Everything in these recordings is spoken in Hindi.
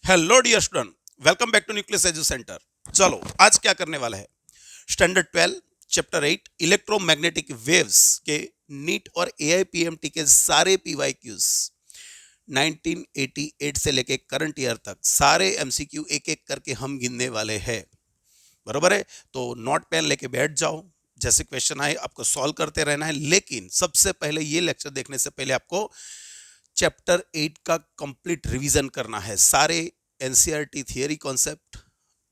Hello dear student, welcome back to Nucleus Edu centre. चलो आज क्या करने वाला है, स्टैंडर्ड 12 चैप्टर 8 इलेक्ट्रोमैग्नेटिक वेव्स के नीट और एआईपीएमटी के सारे पीवाईक्यूज 1988 से लेके करंट ईयर तक सारे एमसीक्यू एक एक करके हम गिनने वाले हैं। बरोबर है, तो नोट पेन लेके बैठ जाओ, जैसे क्वेश्चन आए आपको सॉल्व करते रहना है। लेकिन सबसे पहले ये लेक्चर देखने से पहले आपको चैप्टर 8 का कंप्लीट रिवीजन करना है। सारे NCERT theory concept,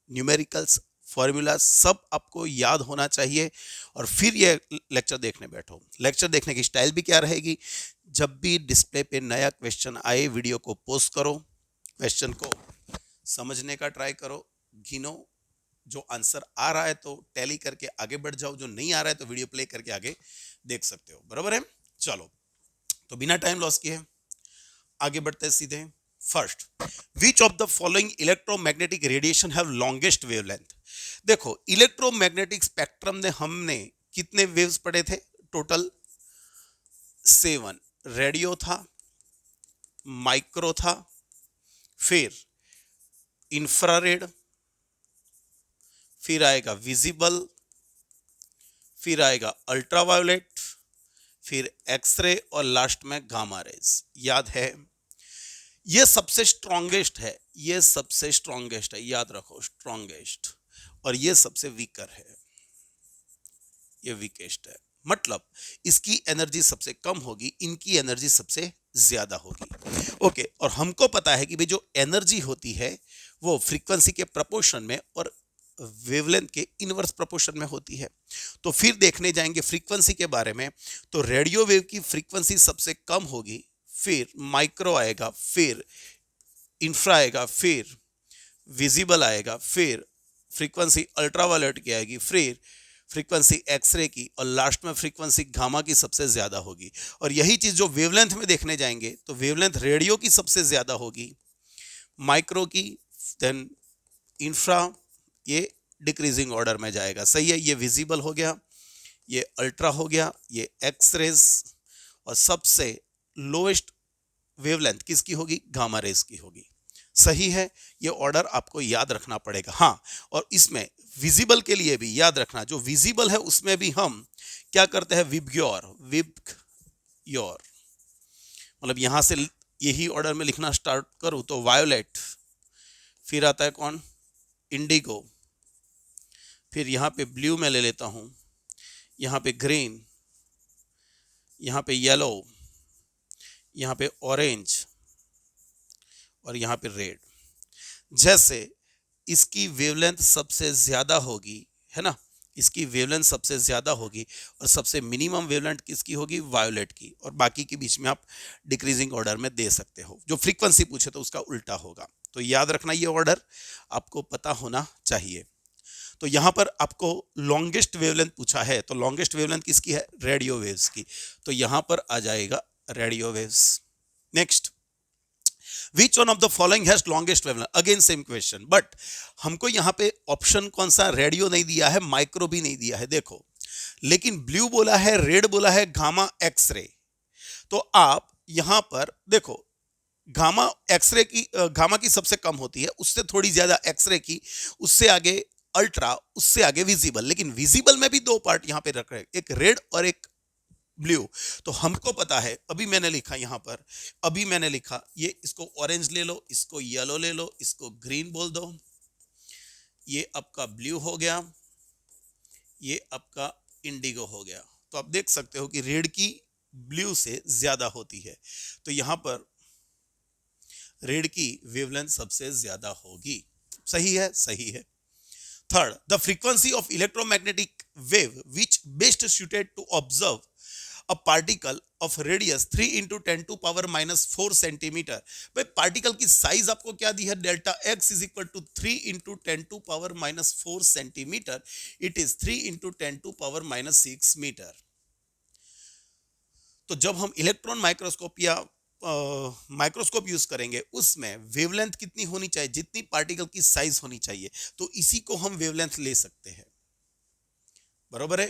numericals, formula सब आपको याद होना चाहिए और फिर ये लेक्चर देखने बैठो। लेक्चर देखने की स्टाइल भी क्या रहेगी, जब भी डिस्प्ले पे नया क्वेश्चन आए वीडियो को पॉज करो, क्वेश्चन को समझने का ट्राई करो, गिनो, जो आंसर आ रहा है तो टैली करके आगे बढ़ जाओ, जो नहीं आ रहा है तो वीडियो प्ले करके आगे देख सकते हो। बराबर है, चलो तो बिना टाइम लॉस किए आगे बढ़ते हैं सीधे। First, which of the following electromagnetic radiation have longest wavelength. देखो इलेक्ट्रोमैग्नेटिक स्पेक्ट्रम ने हमने कितने वेव्स पढ़े थे, टोटल 7। रेडियो था, माइक्रो था, फिर इंफ्रारेड, फिर आएगा विजिबल, फिर आएगा अल्ट्रावायोलेट, फिर एक्सरे और लास्ट में गामा रेज। याद है, ये सबसे स्ट्रॉन्गेस्ट है, ये सबसे स्ट्रॉन्गेस्ट है, याद रखो स्ट्रॉन्गेस्ट, और ये सबसे वीकर है, ये वीकेस्ट है। मतलब इसकी एनर्जी सबसे कम होगी, इनकी एनर्जी सबसे ज्यादा होगी। ओके, और हमको पता है कि भाई जो एनर्जी होती है वो फ्रीक्वेंसी के प्रपोर्शन में और वेवलेंथ के इनवर्स प्रोपोर्शन में होती है। तो फिर देखने जाएंगे फ्रीक्वेंसी के बारे में, तो रेडियो वेव की फ्रीक्वेंसी सबसे कम होगी, फिर माइक्रो आएगा, फिर इंफ्रा आएगा, फिर विजिबल आएगा, फिर फ्रीक्वेंसी अल्ट्रावायलेट की आएगी, फिर फ्रीक्वेंसी एक्सरे की, और लास्ट में फ्रीक्वेंसी गामा की सबसे ज्यादा होगी। और यही चीज जो वेवलेंथ में देखने जाएंगे तो वेवलेंथ रेडियो की सबसे ज्यादा होगी, माइक्रो की, देन इंफ्रा, ये डिक्रीजिंग ऑर्डर में जाएगा। सही है, ये विजिबल हो गया, ये अल्ट्रा हो गया, ये एक्सरेज, और सबसे लोएस्ट वेवलेंथ किसकी होगी, गामा रेज की होगी। सही है, ये ऑर्डर आपको याद रखना पड़ेगा। हाँ, और इसमें विजिबल के लिए भी याद रखना, जो विजिबल है उसमें भी हम क्या करते हैं, विबग्योर, विबग्योर, मतलब यहां से यही ऑर्डर में लिखना स्टार्ट करूं तो वायोलेट, फिर आता है कौन, इंडिगो, फिर यहां पे ब्लू में ले लेता हूं, यहां पे ग्रीन, यहां पे येलो, यहां पे ऑरेंज, और यहां पे रेड। जैसे इसकी वेवलेंथ सबसे ज्यादा होगी, है ना, इसकी वेवलेंथ सबसे ज्यादा होगी, और सबसे मिनिमम वेवलेंथ किसकी होगी, वायोलेट की, और बाकी के बीच में आप डिक्रीजिंग ऑर्डर में दे सकते हो। जो फ्रीक्वेंसी पूछे तो उसका उल्टा होगा, तो याद रखना ये ऑर्डर आपको पता होना चाहिए। तो यहां पर आपको लॉन्गेस्ट वेवलेंथ पूछा है, तो लॉन्गेस्ट वेवलेंथ किसकी है, रेडियो वेव्स की, तो यहां पर आ जाएगा radio waves. Next, which one of the following has longest wavelength, again same question, but हमको यहां पे ऑप्शन कौन सा, रेडियो नहीं दिया है, माइक्रो भी नहीं दिया है, देखो, लेकिन ब्लू बोला है, रेड बोला है, गामा एक्सरे। तो आप यहां पर देखो, गामा एक्सरे की, गामा की सबसे कम होती है, उससे थोड़ी ज्यादा एक्सरे की, उससे आगे अल्ट्रा, उससे आगे विजिबल, लेकिन विजिबल में भी दो पार्ट यहां पे रख रहे हैं, एक रेड और एक ब्लू। तो हमको पता है, अभी मैंने लिखा यहां पर, अभी मैंने लिखा ये, इसको ऑरेंज ले लो, इसको येलो ले लो, इसको ग्रीन बोल दो, ये आपका ब्लू हो गया, ये आपका इंडिगो हो गया। तो आप देख सकते हो कि रेड की ब्लू से ज्यादा होती है, तो यहां पर रेड की वेवलेंथ सबसे ज्यादा होगी। सही है, सही है। Third, the frequency of electromagnetic wave which best suited to observe a particle of radius 3 into 10⁻⁻4 centimetre. भाई पार्टिकल की साइज आपको क्या दी है, delta x is equal to 3 into 10⁻⁻4 centimetre, it is 3 into 10⁻⁻6 metre. तो जब हम इलेक्ट्रॉन माइक्रोस्कोप या माइक्रोस्कोप यूज करेंगे, उसमें वेवलेंथ कितनी होनी चाहिए, जितनी पार्टिकल की साइज होनी चाहिए, तो इसी को हम वेवलेंथ ले सकते हैं। बरोबर है,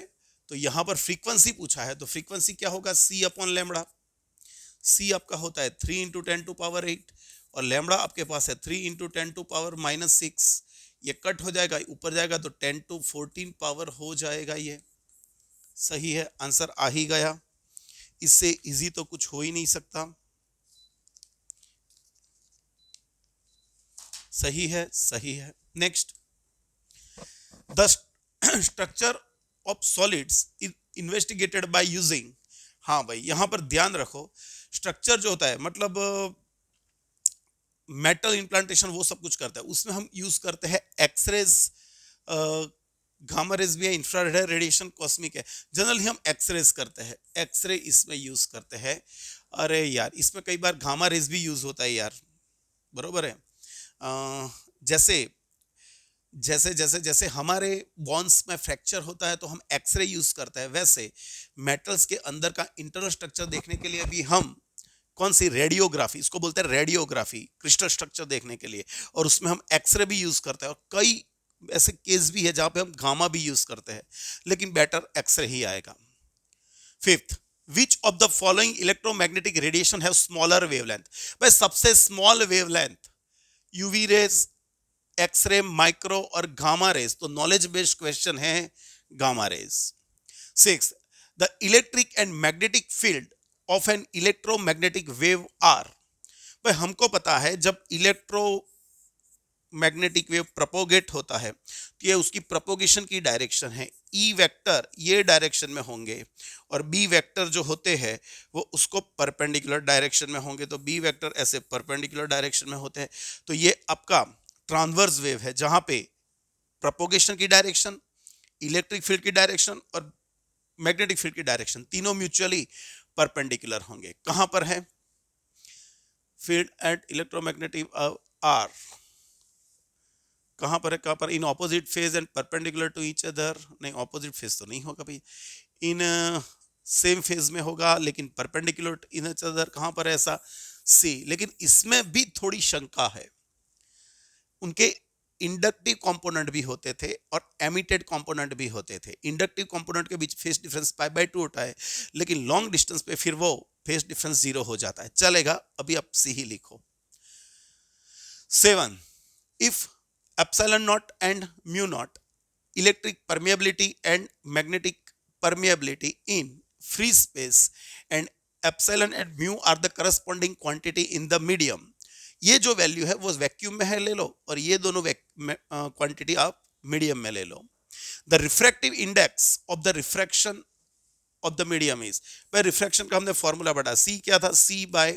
तो यहां पर फ्रीक्वेंसी पूछा है, तो फ्रीक्वेंसी क्या होगा, सी अपॉन लैम्बडा। सी आपका होता है 3 इंटू 10⁻8, और लैम्बडा आपके पास है 3 इंटू 10⁻⁻6, ये कट हो जाएगा, ऊपर जाएगा तो 10⁻14 पावर हो जाएगा। ये सही है, आंसर आ ही गया। इससे इजी तो कुछ हो ही नहीं सकता। सही है, सही है। Next, the structure of solids is investigated by using. हाँ भाई, यहां पर ध्यान रखो, स्ट्रक्चर जो होता है मतलब मेटल इम्प्लांटेशन वो सब कुछ करता है, उसमें हम यूज करते हैं एक्सरेज, गामा रेज भी है, इंफ्रारेड है, रेडिएशन कॉस्मिक है। जनरली हम एक्सरेज करते हैं, एक्सरे इसमें यूज करते हैं। अरे यार, इसमें कई बार गामा रेज भी यूज होता है यार, बरोबर है। जैसे जैसे जैसे जैसे हमारे बॉन्स में फ्रैक्चर होता है तो हम एक्सरे यूज करते हैं, वैसे मेटल्स के अंदर का इंटरनल स्ट्रक्चर देखने के लिए भी हम कौन सी रेडियोग्राफी, इसको बोलते हैं रेडियोग्राफी, क्रिस्टल स्ट्रक्चर देखने के लिए, और उसमें हम एक्सरे भी यूज करते हैं। और कई ऐसे केस भी है जहां पे हम गामा भी यूज करते हैं, लेकिन बेटर एक्सरे ही आएगा। Fifth, which of the following electromagnetic radiation have smaller wavelength. भाई सबसे small wavelength UV rays, x ray, micro और गामा रेज, तो नॉलेज बेस्ड क्वेश्चन है gamma rays. Six, the electric and magnetic field of an electromagnetic wave are. भाई हमको पता है जब इलेक्ट्रोमैग्नेटिक वेव प्रोपोगेट होता है तो ये उसकी प्रोपोगेशन की डायरेक्शन है, ई वेक्टर ये डायरेक्शन में होंगे, और बी वेक्टर जो होते हैं वो उसको परपेंडिकुलर डायरेक्शन में होंगे। तो बी वेक्टर ऐसे परपेंडिकुलर डायरेक्शन में होते हैं। तो ये आपका ट्रांसवर्स वेव है, जहां पे प्रोपोगेशन की डायरेक्शन, इलेक्ट्रिक फील्ड की डायरेक्शन और मैग्नेटिक फील्ड की डायरेक्शन तीनों म्यूचुअली परपेंडिकुलर होंगे। कहां पर है फील्ड एट इलेक्ट्रोमैग्नेटिक आर, कहां पर है, कहां पर, in opposite phase and perpendicular to each other. नहीं, ऑपोजिट फेज तो नहीं होगा भाई, इन सेम फेज में होगा लेकिन परपेंडिकुलर टू ईच अदर। कहां पर है ऐसा, सी। लेकिन इसमें भी थोड़ी शंका है, उनके इंडक्टिव कंपोनेंट भी होते थे और एमिटेड कंपोनेंट भी होते थे। इंडक्टिव कंपोनेंट के बीच फेज डिफरेंस π/2 होता है, लेकिन लॉन्ग डिस्टेंस पे फिर वो फेज डिफरेंस 0 हो जाता है। चलेगा, अभी आप सी ही लिखो। 7, if epsilon naught and mu naught electric permeability and magnetic permeability in free space and epsilon and mu are the corresponding quantity in the medium. ये जो वैल्यू है वो वैक्यूम में है ले लो, और ये दोनों क्वांटिटी आप मीडियम में ले लो। The refractive index of the refraction of the medium is, भाई रिफ्रैक्शन का हमने फॉर्मूला पढ़ा, सी क्या था, C by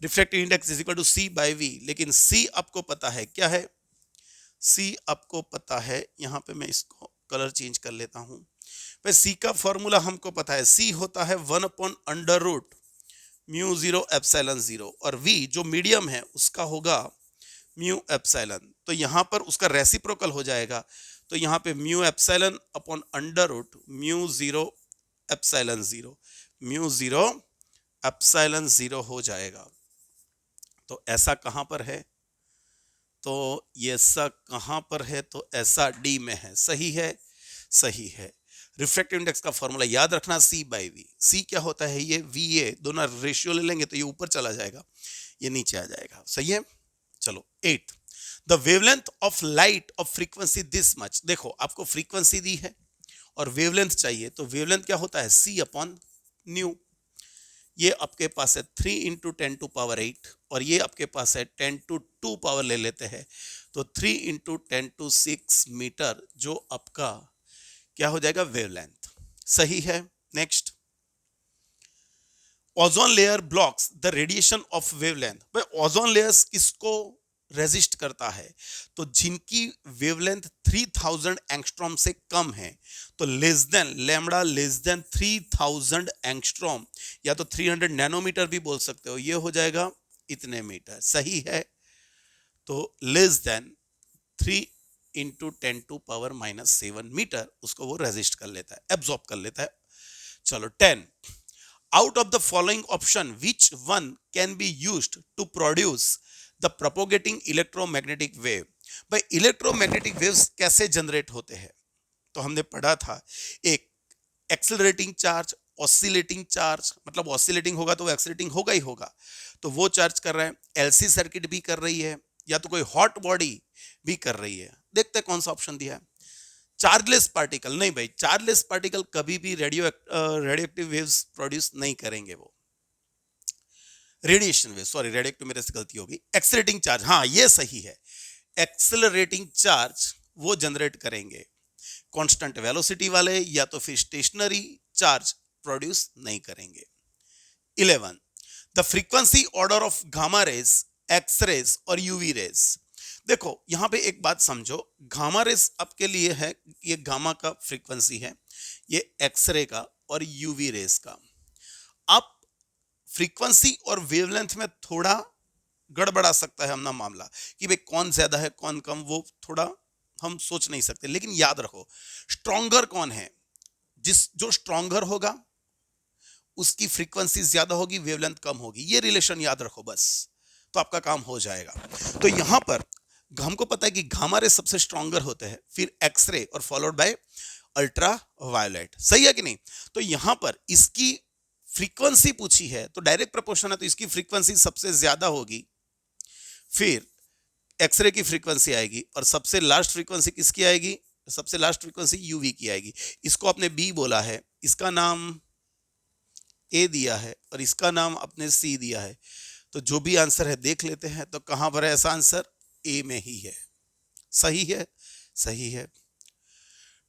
refractive index is equal to C by V. लेकिन सी आपको पता है क्या है, सी आपको पता है, यहां पे मैं इसको कलर चेंज कर लेता हूं। भाई सी का फॉर्मूला हमको पता है, सी होता है 1/√μ0 ε0, और v जो मीडियम है उसका होगा म्यू एप्सिलॉन। तो यहां पर उसका रेसिप्रोकल हो जाएगा, तो यहां पे म्यू एप्सिलॉन अपॉन √μ0 ε0, μ0 ε0 हो जाएगा। तो ऐसा कहां पर है, तो ये ऐसा कहां पर है, तो ऐसा डी में है। सही है, सही है। रिफ्रैक्टिव इंडेक्स का फॉर्मूला याद रखना, सी बाई वी। सी क्या होता है, ये वी ए, दोनों रेशियो ले लेंगे तो ये ऊपर चला जाएगा, ये नीचे आ जाएगा। सही है, चलो 8, the wavelength of light of frequency this much. देखो आपको फ्रीक्वेंसी दी है और वेवलेंथ चाहिए, तो वेवलेंथ क्या होता है, सी अपॉन न्यू। ये आपके पास है 3 इंटू 10⁸, और ये आपके पास है 10⁻² पावर ले लेते हैं, तो 3 इंटू 10⁶ मीटर जो आपका क्या हो जाएगा, वेवलेंथ। सही है। Next, ozone layer blocks the radiation of wavelength. भाई ओजोन लेयर्स किसको रेजिस्ट करता है, तो जिनकी वेवलेंथ 3000 एंगस्ट्रॉम से कम है, तो less than lambda less than 3000 angstrom, या तो 300 नैनोमीटर भी बोल सकते हो, ये हो जाएगा इतने मीटर। सही है, तो लेस देन 3 इंटू 10⁻⁻7 मीटर उसको वो रेजिस्ट कर लेता है, एब्जॉर्ब कर लेता है। चलो 10, out of the following option which one can be used to produce the propagating electromagnetic wave. भाई इलेक्ट्रोमैग्नेटिक वेव्स कैसे जनरेट होते हैं, तो हमने पढ़ा था, एक एक्सेलरेटिंग चार्ज ऑसिलेटिंग चार्ज, मतलब ऑसिलेटिंग होगा तो वो एक्सीलरेटिंग होगा ही होगा, तो वो चार्ज कर रहा है। एलसी सर्किट भी कर रही है, या तो कोई हॉट बॉडी भी कर रही है। देखते हैं कौन सा ऑप्शन दिया है। चार्जलेस पार्टिकल, नहीं भाई, चार्जलेस पार्टिकल कभी भी रेडियोएक्टिव वेव्स प्रोड्यूस नहीं करेंगे। वो रेडिएशन वेव, सॉरी रेडियोएक्टिव मेरे से गलती होगी। एक्सीलरेटिंग चार्ज, हाँ ये सही है, एक्सेलरेटिंग चार्ज वो जनरेट करेंगे। कांस्टेंट वेलोसिटी वाले या तो फिर स्टेशनरी चार्ज प्रोड्यूस नहीं करेंगे। 11, the frequency order of gamma rays, x rays और यूवी रेज। देखो यहां पे एक बात समझो, गामा रेज आपके लिए है, ये गामा का फ्रीक्वेंसी है, ये एक्सरे का और यूवी रेज का। आप फ्रीक्वेंसी और वेवलेंथ में थोड़ा गड़बड़ा सकता है अपना मामला कि भाई कौन ज्यादा है कौन कम, वो थोड़ा हम सोच नहीं सकते, लेकिन याद रखो स्ट्रॉन्गर कौन है, जो स्ट्रॉन्गर होगा उसकी फ्रीक्वेंसी ज्यादा होगी, वेवलेंथ कम होगी, ये रिलेशन याद रखो बस, तो आपका काम हो जाएगा। तो यहां पर हमको पता है कि गामा रे सबसे स्ट्रॉन्गर होते हैं, फिर एक्सरे और फॉलोड बाय अल्ट्रा वायलेट, सही है कि नहीं। तो यहां पर इसकी फ्रीक्वेंसी पूछी है तो डायरेक्ट प्रोपोर्शन है, तो इसकी फ्रीक्वेंसी सबसे ज्यादा होगी, फिर एक्सरे की फ्रीक्वेंसी आएगी, और सबसे लास्ट फ्रीक्वेंसी किसकी आएगी, सबसे लास्ट फ्रीक्वेंसी यूवी की आएगी। इसको आपने बी बोला है, इसका नाम ए दिया है और इसका नाम अपने सी दिया है, तो जो भी आंसर है देख लेते हैं। तो कहां पर है ऐसा आंसर, ए में ही है, सही है, सही है।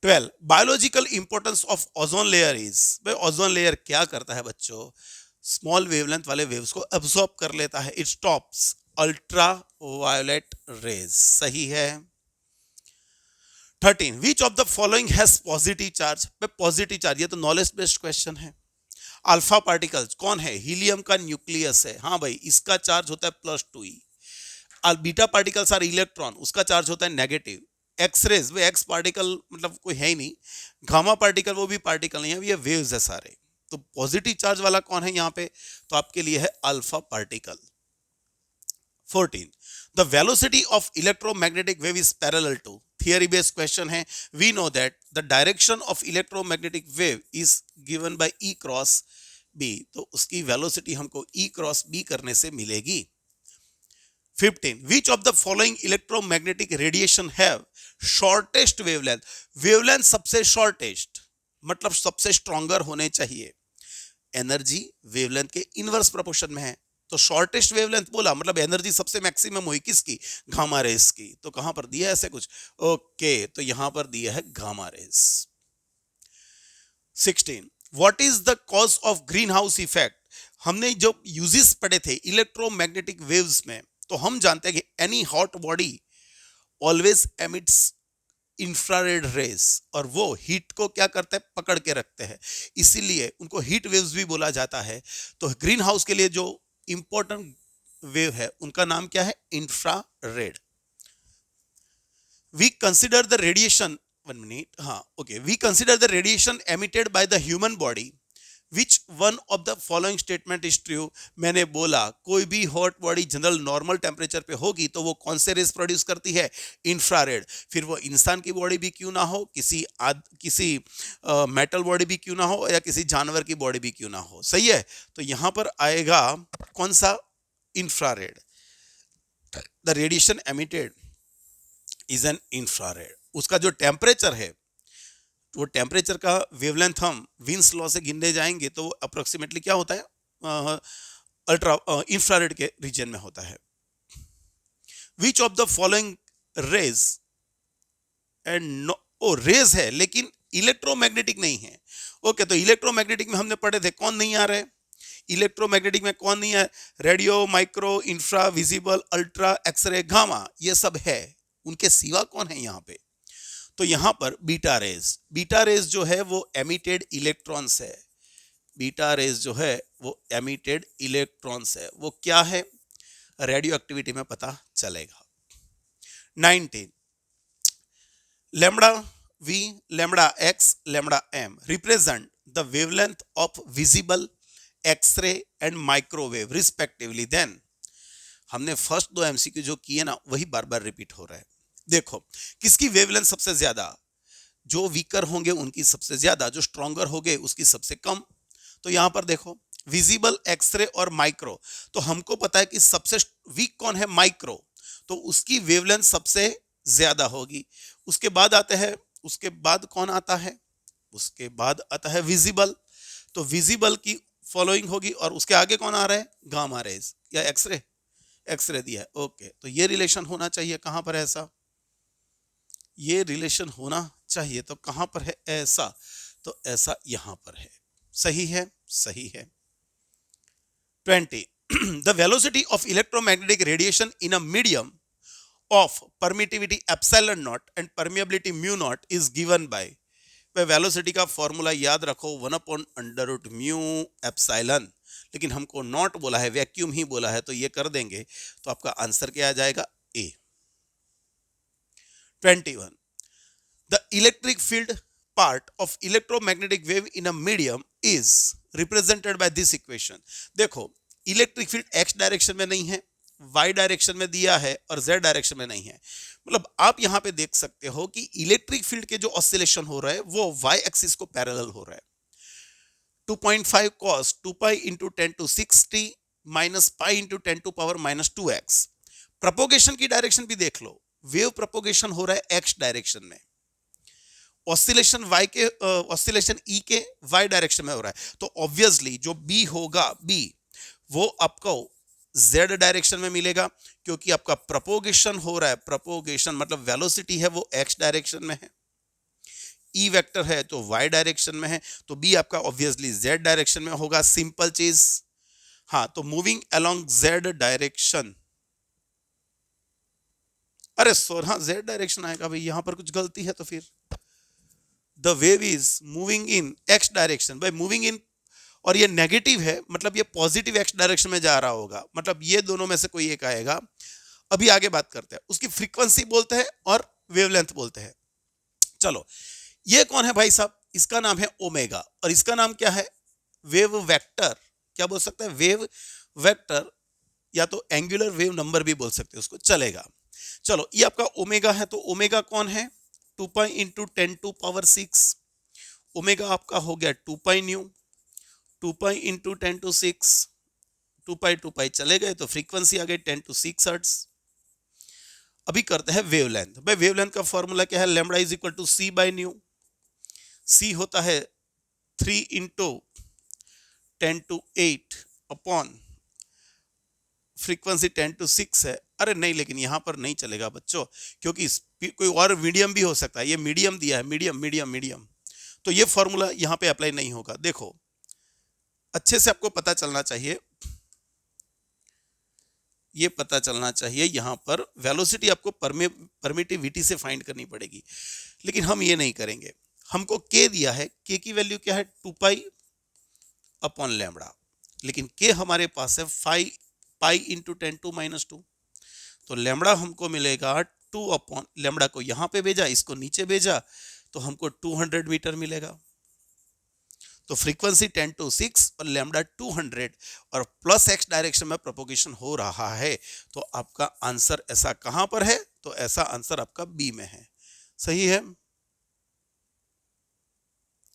12, biological importance of ozone layer is, भाई ओजोन लेयर क्या करता है बच्चों, स्मॉल वेवलेंथ वाले वेव्स को एब्सॉर्ब कर लेता है, it stops ultraviolet rays, सही है। 13, which of the following has positive charge, positive charge, ये तो नॉलेज बेस्ड क्वेश्चन है। अल्फा पार्टिकल्स कौन है, हीलियम का न्यूक्लियस है, हाँ भाई इसका चार्ज होता है +2e। Beta particles are electron, उसका चार्ज होता है नेगेटिव। एक्सरेज वो एक्स पार्टिकल मतलब कोई है ही नहीं, गामा पार्टिकल वो भी पार्टिकल नहीं है, ये वेव्स है सारे। तो पॉजिटिव चार्ज वाला कौन है यहाँ पे, तो आपके लिए है alpha particle. 14, the velocity of electromagnetic wave is parallel to, theory based question है। We know that the direction of electromagnetic wave is given by E cross B, तो उसकी वेलोसिटी हमको ई क्रॉस बी करने से मिलेगी। 15, which of the following electromagnetic radiation have shortest wavelength, wavelength सबसे shortest मतलब सबसे stronger होने चाहिए, एनर्जी वेवलेंथ के इनवर्स प्रोपोर्शन में है, तो शॉर्टेस्ट वेवलेंथ बोला मतलब एनर्जी सबसे मैक्सिमम हुई किसकी, गामा रेस की। तो कहां पर दिया है ऐसे कुछ, ओके तो यहां पर दिया है gamma rays. 16, what is the cause of green house effect, हमने जो यूजेस पढ़े थे इलेक्ट्रोमैग्नेटिक वेव्स में, तो हम जानते हैं कि any hot body always emits infrared rays, और वो हीट को क्या करते हैं, पकड़ के रखते हैं, इसीलिए उनको हीट वेव्स भी बोला जाता है। तो ग्रीन हाउस के लिए जो इंपॉर्टेंट वेव है उनका नाम क्या है, infrared. We consider the radiation, 1 minute, हाँ okay, we consider the radiation emitted by the human body, which one of the following statement is true. मैंने बोला कोई भी hot body general normal temperature पे होगी तो वो कौन से रेस प्रोड्यूस करती है, इंफ्रारेड। फिर वो इंसान की बॉडी भी क्यों ना हो, किसी मेटल बॉडी भी क्यों ना हो, या किसी जानवर की बॉडी भी क्यों ना हो, सही है। तो यहां पर आएगा कौन सा, infrared. The radiation emitted is an infrared, उसका जो टेम्परेचर है वो टेम्परेचर का वेवलेंथ हम विंस लॉ से गिनने जाएंगे तो अप्रोक्सीमेटली क्या होता है, अल्ट्रा इंफ्रारेड के रीजन में होता है। Which of the following rays and O rays है लेकिन इलेक्ट्रोमैग्नेटिक नहीं है, ओके तो इलेक्ट्रोमैग्नेटिक में हमने पढ़े थे कौन नहीं आ रहे, इलेक्ट्रोमैग्नेटिक में कौन नहीं है, radio, micro, infra, visible, ultra, x ray, gamma, ये सब है, उनके सिवा कौन है यहाँ पे, तो यहां पर बीटा रेज जो है वो एमिटेड इलेक्ट्रॉन्स है, बीटा रेज जो है वो एमिटेड इलेक्ट्रॉन्स है, वो क्या है रेडियो एक्टिविटी में पता चलेगा। 19, lambda v, lambda x, lambda m represent the wavelength of visible, x ray and microwave respectively. Then हमने फर्स्ट 2 एमसीक्यू जो किए ना वही बार बार रिपीट हो रहा है। देखो किसकी वेवलेंथ सबसे ज्यादा, जो वीकर होंगे उनकी सबसे ज्यादा, जो स्ट्रॉन्गर होंगे उसकी सबसे कम। तो यहां पर देखो विजिबल, एक्सरे और माइक्रो, तो हमको पता है कि सबसे वीक कौन है, माइक्रो, तो उसकी वेवलेंथ सबसे ज्यादा होगी। उसके बाद आते हैं, उसके बाद कौन आता है, उसके बाद आता है विजिबल, तो विजिबल की फॉलोइंग होगी, और उसके आगे कौन आ रहा है, गामा रेज या एक्सरे, एक्सरे दिया है। ओके, तो ये रिलेशन होना चाहिए कहां पर है ऐसा, ये रिलेशन होना चाहिए, तो कहां पर है ऐसा, तो ऐसा यहां पर है। सही है, सही है। 20 the velocity of electromagnetic radiation in a medium of permittivity epsilon naught and permeability mu naught is given by, वह वेलोसिटी का फॉर्मूला याद रखो 1/√μ एप्सिलॉन, लेकिन हमको नॉट बोला है, वैक्यूम ही बोला है, तो ये कर देंगे, तो आपका आंसर क्या आ जाएगा, ए। 21 the electric field part of electromagnetic wave in a medium is represented by this equation। देखो इलेक्ट्रिक फील्ड एक्स डायरेक्शन में नहीं है, वाई डायरेक्शन में दिया है, और जेड डायरेक्शन में नहीं है। मतलब आप यहां पे देख सकते हो कि इलेक्ट्रिक फील्ड के जो ऑसिलेशन हो रहा है वो वाई एक्सिस को पैरेलल हो रहा है। 2.5 cos 2 pi into 10 to 6t minus pi into 10 to power minus 2x। Propagation की डायरेक्शन भी देख लो, वेव प्रोपोगेशन हो रहा है एक्स डायरेक्शन में, ऑसिलेशन वाई के ऑसिलेशन ई के वाई डायरेक्शन में हो रहा है, तो ऑब्वियसली जो बी होगा, बी वो आपको जेड डायरेक्शन में मिलेगा, क्योंकि आपका प्रोपोगेशन हो रहा है, प्रोपोगेशन मतलब वेलोसिटी है वो एक्स डायरेक्शन में है, ई वेक्टर है तो वाई डायरेक्शन में है, तो बी आपका ऑब्वियसली जेड डायरेक्शन में होगा, सिंपल चीज। हाँ, तो मूविंग अलोंग जेड डायरेक्शन, अरे सॉरी, हाँ जेड डायरेक्शन आएगा भाई, यहां पर कुछ गलती है, तो फिर the wave is moving in x direction, भाई मूविंग इन, और ये नेगेटिव है मतलब ये पॉजिटिव एक्स डायरेक्शन में जा रहा होगा, मतलब ये दोनों में से कोई एक आएगा। अभी आगे बात करते हैं, उसकी फ्रीक्वेंसी बोलते हैं और वेवलेंथ बोलते हैं। चलो, ये कौन है भाई साहब, इसका नाम है ओमेगा, और इसका नाम क्या है, वेव वेक्टर, क्या बोल सकते हैं, वेव वेक्टर, या तो एंगुलर वेव नंबर भी बोल सकते हैं उसको, चलेगा। चलो, ये आपका ओमेगा है, तो ओमेगा कौन है, 2 pi into 10 to power 6, omega आपका हो गया 2 pi nu, 2 pi into 10 to 6, 2 pi चले गए, तो फ्रीक्वेंसी आ गई 10 टू 6 हर्ट्ज। अभी करते हैं वेवलेंथ, भाई वेवलेंथ का फॉर्मूला क्या है, lambda is equal to C by nu, C होता है 3 into 10 to 8 upon frequency 10 to 6 है। अरे नहीं, लेकिन यहां पर नहीं चलेगा बच्चों, क्योंकि कोई और मीडियम भी हो सकता है, ये मीडियम दिया है, मीडियम मीडियम मीडियम, तो ये फॉर्मूला यहां पे अप्लाई नहीं होगा। देखो अच्छे से आपको पता चलना चाहिए, ये पता चलना चाहिए, यहां पर वेलोसिटी आपको परमिटिविटी से फाइंड करनी पड़ेगी, लेकिन हम ये नहीं करेंगे। हमको के दिया है, के की वैल्यू क्या है, 2 पाई अपॉन लैम्बडा, लेकिन के हमारे पास है 5 पाई इंटू 10 टू माइनस 2, तो लैम्बडा हमको मिलेगा 2 अपॉन, लैम्बडा को यहां पे भेजा, इसको नीचे भेजा, तो हमको 200 मीटर मिलेगा। तो फ्रीक्वेंसी 10 टू 6 और लैम्बडा 200, और प्लस एक्स डायरेक्शन में प्रोपोगेशन हो रहा है, तो आपका आंसर ऐसा कहां पर है, तो ऐसा आंसर आपका बी में है। सही है।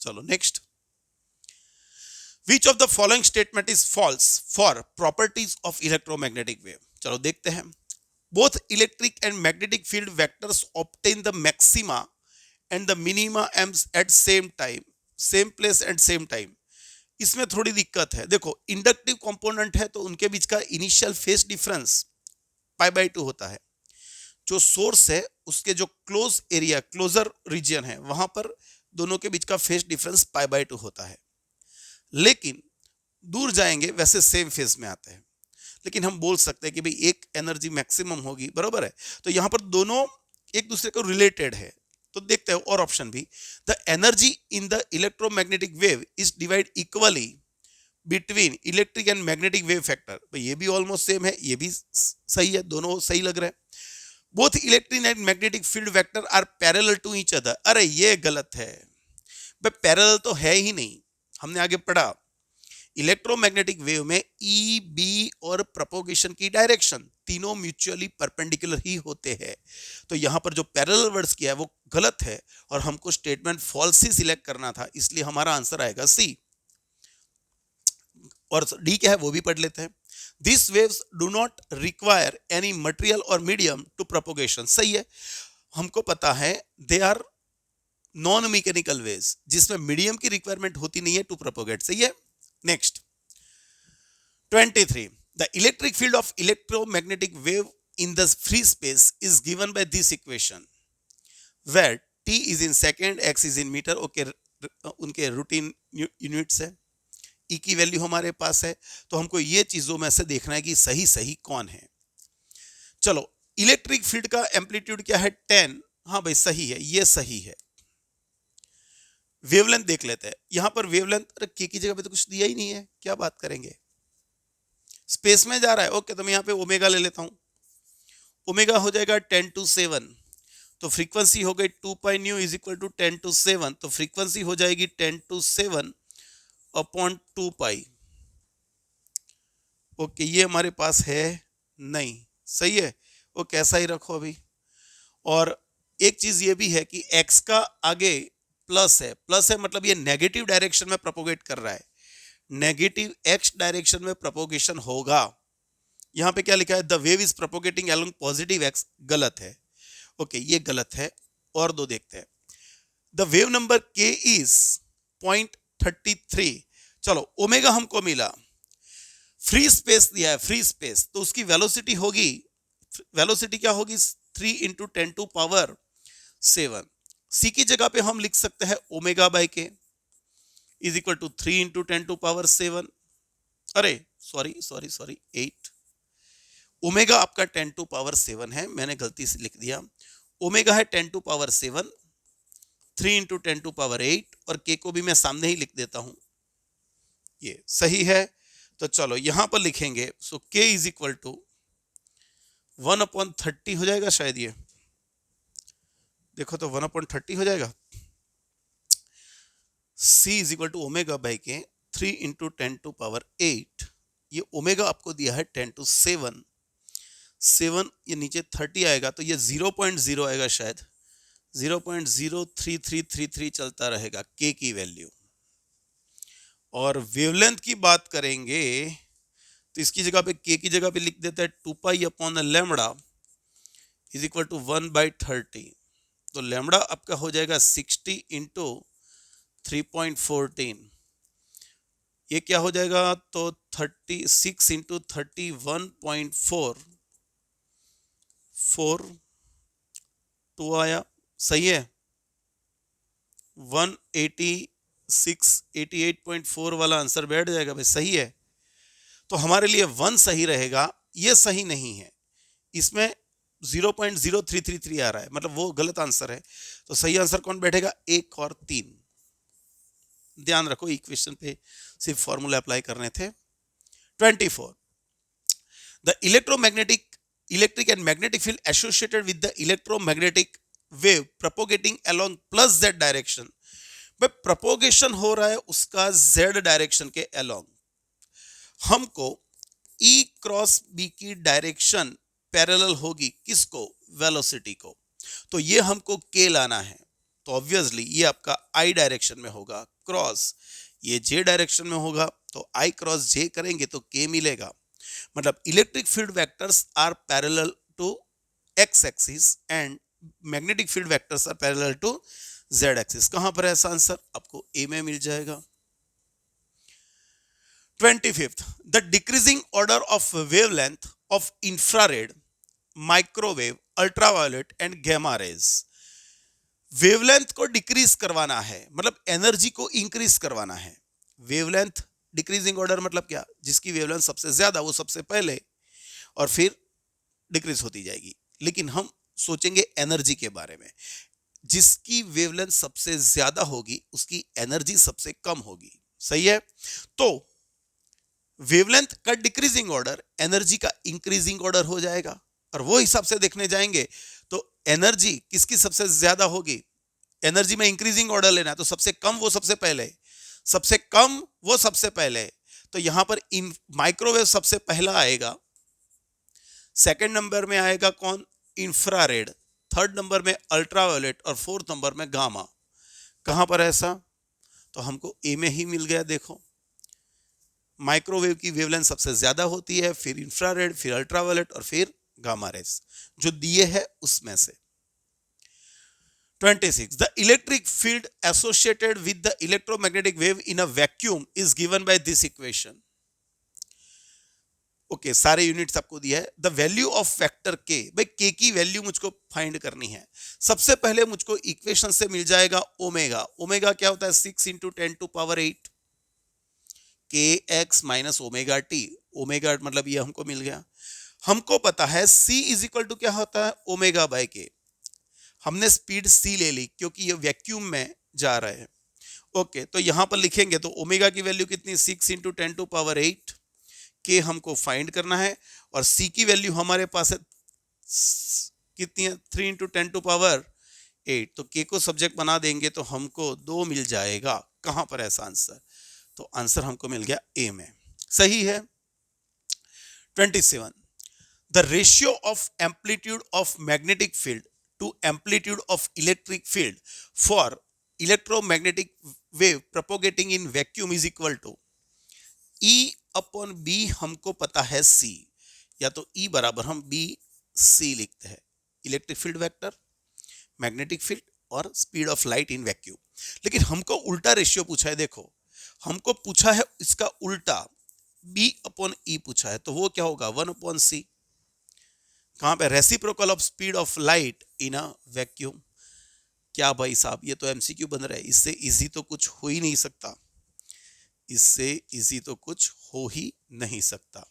चलो next, which of the following statement is false for properties of electromagnetic wave. चलो देखते हैं, both electric and magnetic field vectors obtain the maxima and the minima at same time, same place and same time. इसमें थोड़ी दिक्कत है, देखो इंडक्टिव कंपोनेंट है तो उनके बीच का इनिशियल फेज डिफरेंस π/2 होता है, जो सोर्स है उसके जो क्लोज एरिया, क्लोजर रीजन है, वहां पर दोनों के बीच का फेज डिफरेंस π/2 होता है, लेकिन दूर जाएंगे वैसे सेम फेज में आते हैं। लेकिन हम बोल सकते हैं कि भाई एक एनर्जी मैक्सिमम होगी, बराबर है, तो यहां पर दोनों एक दूसरे को रिलेटेड है, तो देखते हैं और ऑप्शन भी, the energy in the electromagnetic wave is divide equally between electric and magnetic wave factor, ये भी ऑलमोस्ट सेम है, ये भी सही है, दोनों सही लग रहा है। Both electric and magnetic field vector are parallel to each other, अरे ये गलत है भाई, पैरेलल तो है ही नहीं, हमने आगे पढ़ा इलेक्ट्रोमैग्नेटिक वेव में ई, बी और प्रोपोगेशन की डायरेक्शन तीनों म्यूचुअली परपेंडिकुलर ही होते हैं, तो यहां पर जो पैरेलल वर्ड्स किया है वो गलत है, और हमको स्टेटमेंट फॉल्स ही सिलेक्ट करना था, इसलिए हमारा आंसर आएगा सी। और डी क्या है वो भी पढ़ लेते हैं। This waves do not require any material और मीडियम टू प्रोपोगेशन। सही है, हमको पता है they are non mechanical waves, जिसमें मीडियम की रिक्वायरमेंट होती नहीं है टू प्रोपोगेट। सही है। Next 23, the electric field of electromagnetic wave in the free space is given by this equation where t is in second, x is in meter। Okay, उनके रूटीन यूनिट्स है, e की वैल्यू हमारे पास है, तो हमको ये चीजों में से देखना है कि सही सही कौन है। चलो, इलेक्ट्रिक फील्ड का एम्पलीट्यूड क्या है 10। हाँ भाई सही है, ये सही है। वेवलेंथ देख लेते हैं, यहां पर वेवलेंथ, अरे के की जगह पे तो कुछ दिया ही नहीं है, क्या बात करेंगे। स्पेस में जा रहा है, ओके, तो मैं यहाँ पे ओमेगा ले लेता हूं। ओमेगा हो जाएगा 10 to 7, तो फ्रीक्वेंसी हो गई 2 pi nu is equal to 10 to 7, तो फ्रीक्वेंसी हो जाएगी 10 to 7 अपॉन 2 पाई। ओके, ये हमारे पास है नहीं। सही है, वो कैसा ही रखो अभी। और एक चीज ये भी है कि x का आगे प्लस है, प्लस है मतलब ये नेगेटिव डायरेक्शन में प्रोपोगेट कर रहा है, नेगेटिव x डायरेक्शन में प्रोपोगेशन होगा। यहां पे क्या लिखा है, the wave is propagating along positive x, गलत है। ओके, ये गलत है। और दो देखते हैं, द वेव नंबर के इज 0.33। चलो, ओमेगा हमको मिला, फ्री स्पेस दिया है, फ्री स्पेस, तो उसकी वेलोसिटी होगी, वेलोसिटी क्या होगी 3 इंटू 10 टू पावर 7। सी की जगह पे हम लिख सकते हैं omega by k is equal to 3 into 10 to power 7। अरे सॉरी 8। ओमेगा आपका 10 टू पावर 7 है, मैंने गलती से लिख दिया। ओमेगा है 10 to power 7, 3 into 10 to power 8, और के को भी मैं सामने ही लिख देता हूं, ये सही है। तो चलो यहां पर लिखेंगे, सो के इज इक्वल टू 1/30 हो जाएगा शायद, ये देखो तो 1/30 हो जाएगा। C is equal to omega by K 3 into 10 to power 8। ये ओमेगा आपको दिया है 10 टू 7, ये नीचे 30 आएगा, तो ये 0.0 आएगा शायद, 0.03333 चलता रहेगा के की वैल्यू। और वेवलेंथ की बात करेंगे तो इसकी जगह पे के की जगह पे लिख देता है 2 pi upon lambda is equal to 1/30। तो लैम्बडा आपका हो जाएगा 60 इंटू 3.14, ये क्या हो जाएगा, तो 36 इंटू 31.4 आया। सही है, 186 88.4 वाला आंसर बैठ जाएगा भाई, सही है। तो हमारे लिए 1 सही रहेगा, ये सही नहीं है, इसमें 0.0333 आ रहा है, मतलब वो गलत आंसर है। तो सही आंसर कौन बैठेगा, 1 और 3। ध्यान रखो, इक्वेशन पे सिर्फ फॉर्मूला अप्लाई करने थे। 24, the electric and magnetic field associated with the electromagnetic wave propagating along plus Z direction. भाई प्रोपोगेशन हो रहा है उसका जेड डायरेक्शन के अलोंग, हमको E क्रॉस बी की डायरेक्शन पैरेलल होगी किसको, वेलोसिटी को, तो ये हमको K लाना है। तो ऑब्वियसली ये आपका I डायरेक्शन में होगा, क्रॉस ये J डायरेक्शन में होगा, तो I क्रॉस J करेंगे तो K मिलेगा। मतलब electric field vectors are parallel to x axis and magnetic field vectors are parallel to z axis. कहां पर है ऐसा आंसर, आपको A में मिल जाएगा। 25th, the decreasing order of wavelength of infrared, microwave, ultraviolet and gamma rays। Wavelength को डिक्रीज करवाना है, मतलब एनर्जी को इंक्रीज करवाना है। वेवलेंथ डिक्रीजिंग ऑर्डर मतलब क्या, जिसकी वेवलेंथ सबसे ज्यादा वो सबसे पहले, और फिर डिक्रीज होती जाएगी। लेकिन हम सोचेंगे एनर्जी के बारे में, जिसकी वेवलेंथ सबसे ज्यादा होगी उसकी एनर्जी सबसे कम होगी। सही है, तो वेवलेंथ का डिक्रीजिंग ऑर्डर एनर्जी का इंक्रीजिंग ऑर्डर हो जाएगा, और वो हिसाब से देखने जाएंगे तो एनर्जी किसकी सबसे ज्यादा होगी, एनर्जी में इंक्रीजिंग ऑर्डर लेना है तो सबसे कम वो सबसे पहले, सबसे कम वो सबसे पहले। तो यहां पर माइक्रोवेव सबसे पहला आएगा, सेकंड नंबर में आएगा कौन, इंफ्रारेड, थर्ड नंबर में अल्ट्रावायलेट, और फोर्थ नंबर में गामा। कहां पर ऐसा, तो हमको ए में ही मिल गया। देखो माइक्रोवेव की वेवलेंथ सबसे ज्यादा होती है, फिर इंफ्रारेड, फिर अल्ट्रावायलेट और फिर गामा रेस, जो दिए है उसमें से। 26. The electric field associated with the electromagnetic wave in a vacuum is given by this equation. Okay सारे यूनिट्स आपको दिया है। द वैल्यू ऑफ वेक्टर के, भाई के की वैल्यू मुझको फाइंड करनी है। सबसे पहले मुझको इक्वेशन से मिल जाएगा ओमेगा। ओमेगा क्या होता है? 6 इंटू 10⁸ के x minus omega T. Omega मतलब ये हमको मिल गया। हमको पता है c इज इक्वल टू क्या होता है? ओमेगा बाय के। हमने स्पीड c ले ली क्योंकि ये वैक्यूम में जा रहे हैं। ओके तो यहां पर लिखेंगे तो ओमेगा की वैल्यू कितनी? 6 इंटू 10⁸ के हमको फाइंड करना है, और c की वैल्यू हमारे पास है कितनी है? 3 इंटू 10⁸। तो k को सब्जेक्ट बना देंगे तो हमको 2 मिल जाएगा। कहां पर ऐसा आंसर? तो आंसर हमको मिल गया ए में। सही है। 27. The ratio of amplitude of magnetic field to amplitude of electric field for electromagnetic wave propagating in vacuum is equal to E upon B. हमको पता है C, या तो E बराबर हम बी सी लिखते हैं, electric field vector, magnetic field और speed of light in vacuum. लेकिन हमको उल्टा रेशियो पूछा है। देखो हमको पूछा है इसका उल्टा, B अपॉन E पूछा है, तो वो क्या होगा? 1/c। कहां पे? Reciprocal of speed of light in a vacuum. क्या भाई साहब, ये तो MCQ बन रहा है, इससे इजी तो कुछ हो ही नहीं सकता, इससे इजी तो कुछ हो ही नहीं सकता।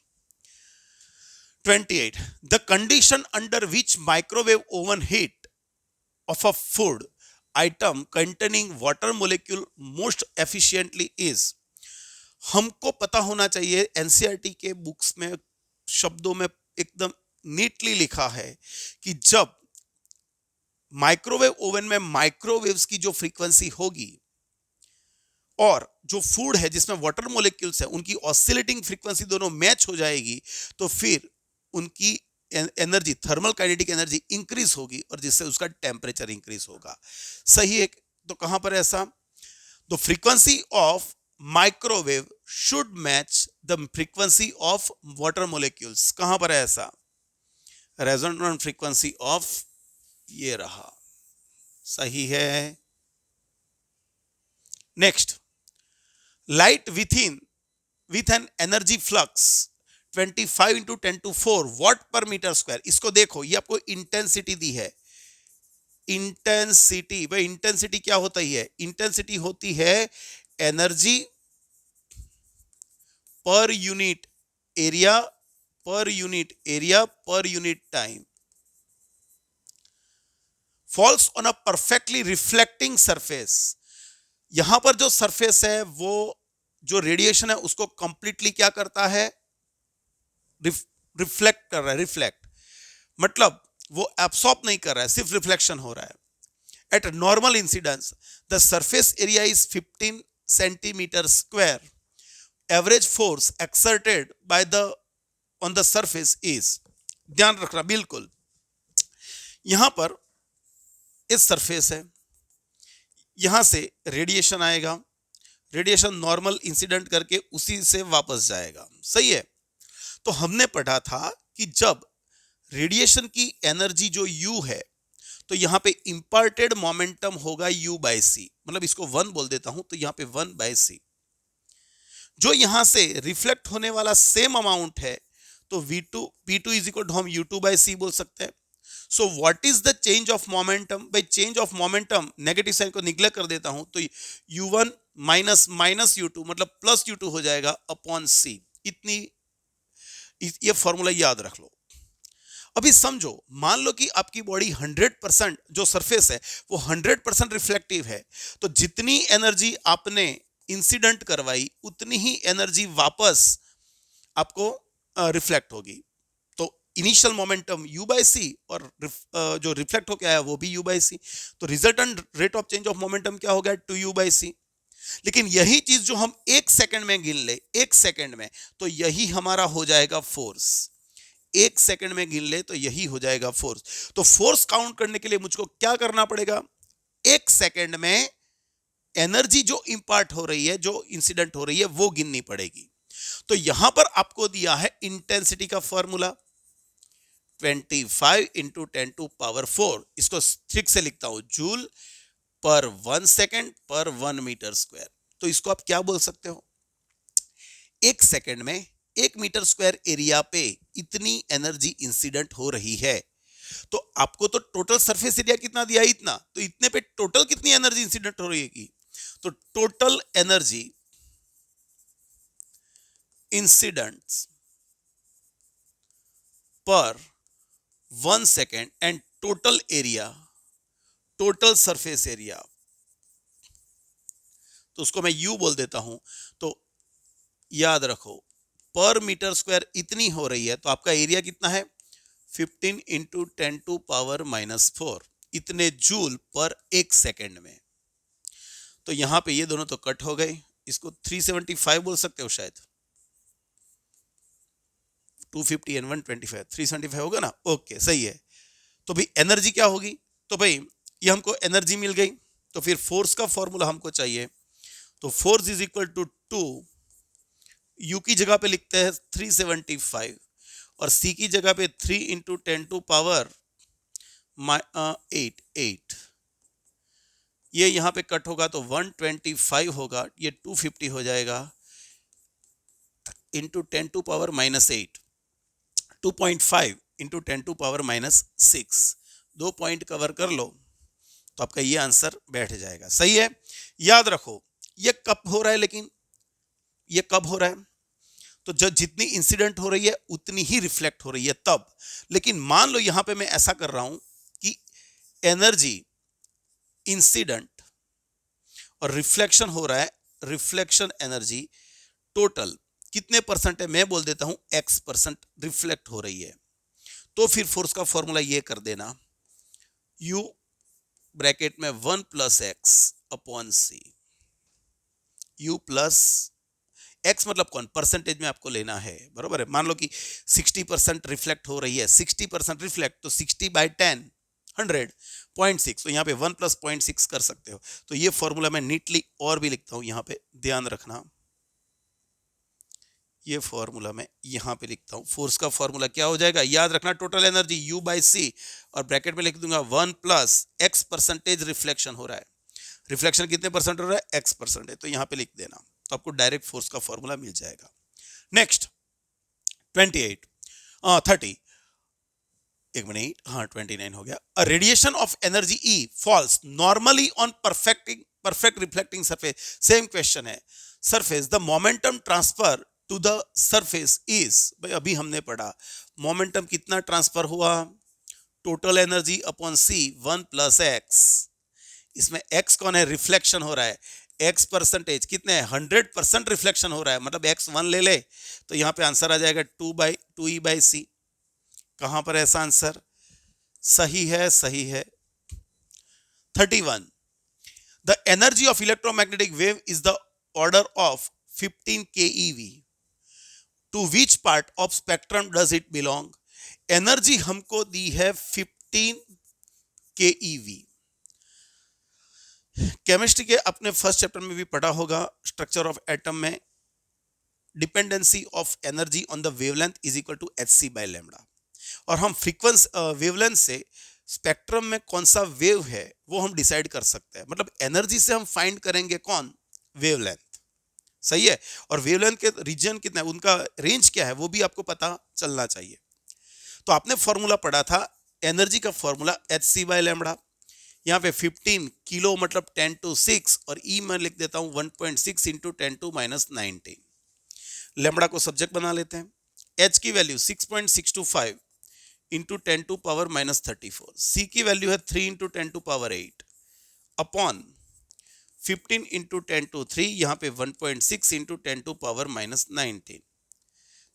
28. The condition under which microwave oven heat of a food item containing water molecule most efficiently is. हमको पता होना चाहिए, NCERT के बुक्स में शब्दों में एकदम नीटली लिखा है कि जब माइक्रोवेव ओवन में माइक्रोवेव्स की जो फ्रीक्वेंसी होगी और जो फूड है जिसमें वाटर मोलिक्यूल्स है उनकी ऑसिलेटिंग फ्रीक्वेंसी दोनों मैच हो जाएगी, तो फिर उनकी energy, thermal kinetic energy increase होगी और जिससे उसका टेम्परेचर इंक्रीज होगा। सही है। तो कहां पर ऐसा? The frequency of microwave should match the frequency of water molecules. कहां पर है ऐसा? रेजोनेंट फ्रीक्वेंसी ऑफ, ये रहा। सही है। Next, light with an energy flux 25 into 10⁴ watt per meter square। इसको देखो, ये आपको इंटेंसिटी दी है। इंटेंसिटी, भाई इंटेंसिटी क्या होता है? इंटेंसिटी होती है energy per unit area per unit time falls on a perfectly reflecting surface. यहां पर जो सरफेस है वो जो रेडिएशन है उसको कंप्लीटली क्या करता है? रिफ्लेक्ट कर रहा है। रिफ्लेक्ट मतलब वो एब्सॉर्ब नहीं कर रहा है, सिर्फ रिफ्लेक्शन हो रहा है। Eight normal incidence the surface area is 15 centimetre square. Average force exerted by the on the surface is, ध्यान रखना बिल्कुल, यहां पर इस सरफेस है, यहां से रेडिएशन आएगा, रेडिएशन नॉर्मल इंसिडेंट करके उसी से वापस जाएगा। सही है। तो हमने पढ़ा था कि जब रेडिएशन की एनर्जी जो U है तो यहां पे इंपार्टेड मोमेंटम होगा U/c, मतलब इसको 1 बोल देता हूं, तो यहां पे 1/c। जो यहां से रिफ्लेक्ट होने वाला सेम अमाउंट है तो P2 इज इक्वल टू हम U2/c बोल सकते हैं। So what is the change of momentum? भाई change of momentum, negative sign को निग्लेक्ट कर देता हूं तो U1 माइनस U2 मतलब प्लस U2 हो जाएगा अपॉन C। इतनी, ये फॉर्मूला याद रख लो। अभी समझो, मान लो कि आपकी बॉडी 100% जो सरफेस है वो 100% रिफ्लेक्टिव है, तो जितनी एनर्जी आपने इंसिडेंट करवाई उतनी ही एनर्जी वापस आपको रिफ्लेक्ट होगी। तो इनिशियल मोमेंटम U/c और जो रिफ्लेक्ट होकर आया वो भी U/c, तो resultant rate of change of momentum क्या हो गया? 2U/c। लेकिन यही चीज जो हम 1 सेकंड में गिन ले, 1 सेकंड में, तो यही हमारा हो जाएगा फोर्स। 1 सेकंड में गिन ले तो यही हो जाएगा फोर्स। तो फोर्स काउंट करने के लिए मुझको क्या करना पड़ेगा? 1 सेकंड में एनर्जी जो इंपार्ट हो रही है, जो इंसिडेंट हो रही है, वो गिननी पड़ेगी। तो यहां पर आपको दिया है इंटेंसिटी का फॉर्मूला 25 इंटू 10⁴। इसको ठीक से लिखता हूं, जूल पर 1 सेकेंड पर 1 मीटर स्क्वायर। तो इसको आप क्या बोल सकते हो, 1 सेकेंड में 1 मीटर स्क्वायर एरिया पे इतनी एनर्जी इंसिडेंट हो रही है। तो आपको तो टोटल सरफेस एरिया कितना दिया है, इतना, तो इतने पे टोटल कितनी एनर्जी इंसिडेंट हो रही है, तो टोटल एनर्जी इंसिडेंट्स पर 1 second and total area, total surface area, तो उसको मैं यू बोल देता हूं। तो याद रखो, पर मीटर स्क्वायर इतनी हो रही है, तो आपका एरिया कितना है, 15 इंटू 10⁻⁻⁴, इतने जूल पर 1 सेकेंड में। तो यहां पे ये दोनों तो कट हो गए, इसको 375 बोल सकते हो शायद, 250 एंड 125, 375 होगा ना, ओके सही है। तो भाई एनर्जी क्या होगी, तो भाई ये हमको एनर्जी मिल गई, तो फिर फोर्स का फॉर्मूला हमको चाहिए। तो force is equal to 2, u की जगह पे लिखते हैं 375 और सी की जगह पे 3 इंटू 10⁸ ये यहां पे कट होगा तो 125 होगा, ये 250 हो जाएगा इंटू 10⁻⁻8, 2.5 इंटू 10⁻⁻6, 2 पॉइंट कवर कर लो तो आपका ये आंसर बैठ जाएगा। सही है, याद रखो ये कब हो रहा है, लेकिन ये कब हो रहा है, तो जब जितनी इंसिडेंट हो रही है उतनी ही रिफ्लेक्ट हो रही है तब। लेकिन मान लो यहां पे मैं ऐसा कर रहा हूं कि एनर्जी इंसिडेंट और रिफ्लेक्शन हो रहा है, रिफ्लेक्शन एनर्जी टोटल कितने परसेंट है, मैं बोल देता हूं x% रिफ्लेक्ट हो रही है। तो फिर फोर्स का फॉर्मूला ये कर देना, u ब्रैकेट में 1 + x/c, u प्लस x मतलब कौन, परसेंटेज में आपको लेना है, बरोबर है। मान लो कि 60% रिफ्लेक्ट हो रही है, 60% रिफ्लेक्ट, तो 60/10 100.6, तो यहाँ पे 1 + 0.6 कर सकते हो। तो ये फॉर्मूला मैं नीटली और भी लिखता हूं, यहाँ पे ध्यान रखना, ये फॉर्मूला मैं यहाँ पे लिखता हूँ। फोर्स का फॉर्मूला क्या हो जाएगा, याद रखना, टोटल एनर्जी U/c और ब्रैकेट में लिख दूंगा 1 + x% रिफ्लेक्शन हो रहा है, रिफ्लेक्शन कितने परसेंट हो रहा है, x% है, तो यहाँ पे लिख देना, तो आपको डायरेक्ट फोर्स का फॉर्मूला मिल जाएगा। नेक्स्ट 30, एक मिनट, हाँ 29 हो गया। A radiation of energy E falls normally on perfect reflecting surface. Same question है, surface the momentum transfer to the surface is, भाई अभी हमने पढ़ा मोमेंटम कितना ट्रांसफर हुआ, total energy upon c 1 + x, इसमें x कौन है, रिफ्लेक्शन हो रहा है, x% कितने 100% रिफ्लेक्शन हो रहा है, मतलब x 1 ले ले तो यहाँ पे आंसर आ जाएगा 2/2e/c। कहां पर ऐसा आंसर सही है, सही है। 31, the energy of electromagnetic wave is the order of 15 keV, to which part of spectrum does it belong. Energy हमको दी है 15 keV। केमिस्ट्री के अपने फर्स्ट चैप्टर में भी पढ़ा होगा, स्ट्रक्चर ऑफ एटम में dependency of energy on the wavelength is equal to hc/λ, और हम फ्रीक्वेंसी वेवलेंथ से स्पेक्ट्रम में कौन सा वेव है वो हम डिसाइड कर सकते हैं, मतलब एनर्जी से हम फाइंड करेंगे कौन, वेवलेंथ। सही है, और वेवलेंथ के रीजन कितना है, उनका रेंज क्या है, वो भी आपको पता चलना चाहिए। तो आपने फॉर्मूला पढ़ा था एनर्जी का फॉर्मूला hc/λ, यहाँ पे 15 किलो मतलब 10⁶, और ई मैं लिख देता हूँ 1.6 इंटू 10⁻⁹। लैम्बडा को सब्जेक्ट बना लेते हैं, h की वैल्यू 6.625 इंटू 10⁻34, c की वैल्यू है 3 इंटू 10⁸ अपॉन 15 इंटू 10⁻3, यहाँ पे 1.6 इंटू 10⁻⁹।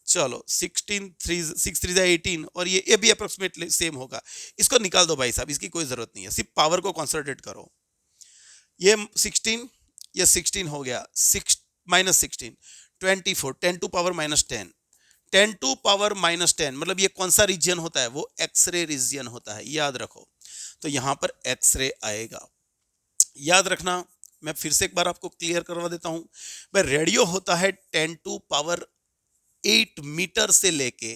चलो 6 3 18, और ये भी अप्रोक्सीमेटली सेम होगा। इसको निकाल दो भाई साहब, इसकी कोई जरूरत नहीं है, सिर्फ पावर को कॉन्सेंट्रेट करो। ये 16, ये 16 हो गया, 6 -16 24, 10⁻⁻10, 10⁻⁻10 मतलब ये कौन सा रीजन होता है, वो एक्सरे रीजन होता है, याद रखो। तो यहां पर एक्सरे आएगा, याद रखना। मैं फिर से एक बार आपको क्लियर करवा देता हूं, भाई रेडियो होता है 10⁻⁻⁹ 8 मीटर से लेके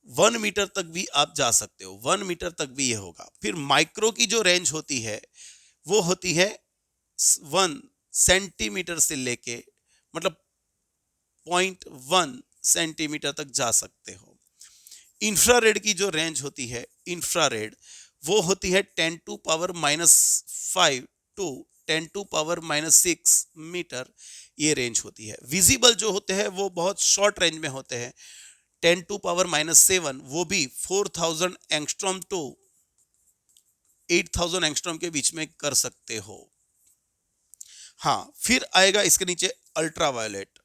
1 मीटर तक भी आप जा सकते हो, 1 मीटर तक भी ये होगा। फिर माइक्रो की जो रेंज होती है वो होती है 1 सेंटीमीटर से लेके, मतलब 0.1 सेंटीमीटर तक जा सकते हो। इंफ्रारेड की जो रेंज होती है, इंफ्रारेड, वो होती है 10 to power -5 to 10 to power -6 metre, ये रेंज होती है। विजिबल जो होते हैं वो बहुत शॉर्ट रेंज में होते हैं, 10 टू पावर -7, वो भी 4000 एंगस्ट्रॉम टू 8000 एंगस्ट्रॉम के बीच में कर सकते हो। हाँ, फिर आएगा इसके नीचे अल्ट्रावायलेट।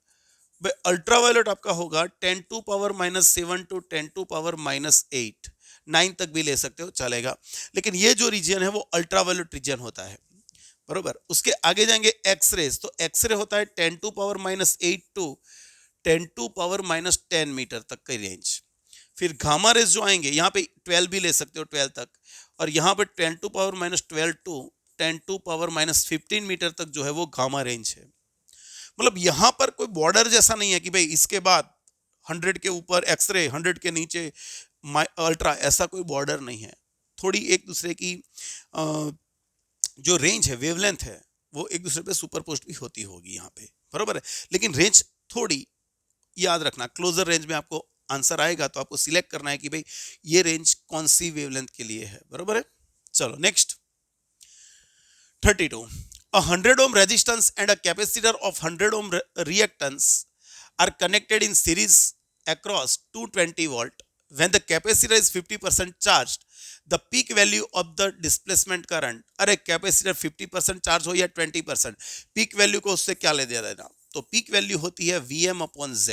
अल्ट्रावायलेट आपका होगा 10 to power -7 to 10 to power -8, 9 तक भी ले सकते हो, चलेगा। लेकिन ये जो रीजन है वो अल्ट्रावायलेट रीजन होता है, बरोबर। उसके आगे जाएंगे एक्सरेज, तो एक्सरे होता है 10 to power -8 to 10 to power -10 metre तक की रेंज। फिर गामा रेज जो आएंगे, यहाँ पे 12 भी ले सकते हो, 12 तक, और यहाँ पे 10 to power -12 to 10 to power -15 metre तक जो है वो गामा रेंज है। मतलब यहाँ पर कोई बॉर्डर जैसा नहीं है कि भाई इसके बाद 100 के ऊपर एक्सरे, 100 के नीचे अल्ट्रा, ऐसा कोई बॉर्डर नहीं है। थोड़ी एक दूसरे की जो रेंज है, वेवलेंथ है, वो एक दूसरे पे सुपरपोस्ट भी होती होगी यहाँ पे, बरोबर है। लेकिन रेंज थोड़ी याद रखना, क्लोजर रेंज में आपको आंसर आएगा तो आपको सिलेक्ट करना है कि भाई ये रेंज कौन सी वेवलेंथ के लिए है, बरोबर है। चलो next 32, a 100 ohm resistance and a capacitor of 100 ohm reactance are connected in series across 220 volt. When the capacitor is 50% charged, the peak value of the displacement current, अरे कैपेसिटर 50% चार्ज हो या 20%, पीक वैल्यू को उससे क्या ले दे देना, तो पीक वैल्यू होती है Vm/Z।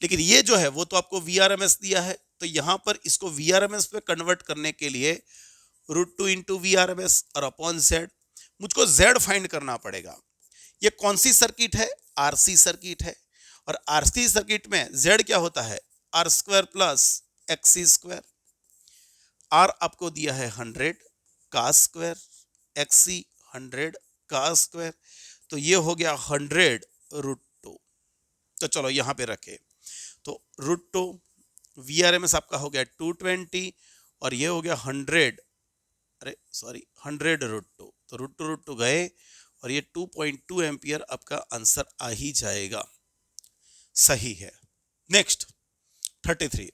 लेकिन ये जो है वो तो आपको VRMS दिया है, तो यहां पर इसको VRMS पे कन्वर्ट करने के लिए √2 इंटू VRMS और अपॉन Z, मुझको Z फाइंड करना पड़ेगा। ये कौन सी सर्किट है, RC सर्किट है, और RC सर्किट में Z क्या होता है, R² प्लस XC²। R आपको दिया है 100 का स्क्वायर, XC 100 का स्क्वायर, तो ये हो गया 100√2। तो चलो यहां पे रखे, तो √2, VRMS आपका हो गया 220 और ये हो गया 100, अरे सॉरी 100√2, तो √2 गए और ये 2.2 एम्पियर आपका आंसर आ ही जाएगा, सही है। Next 33,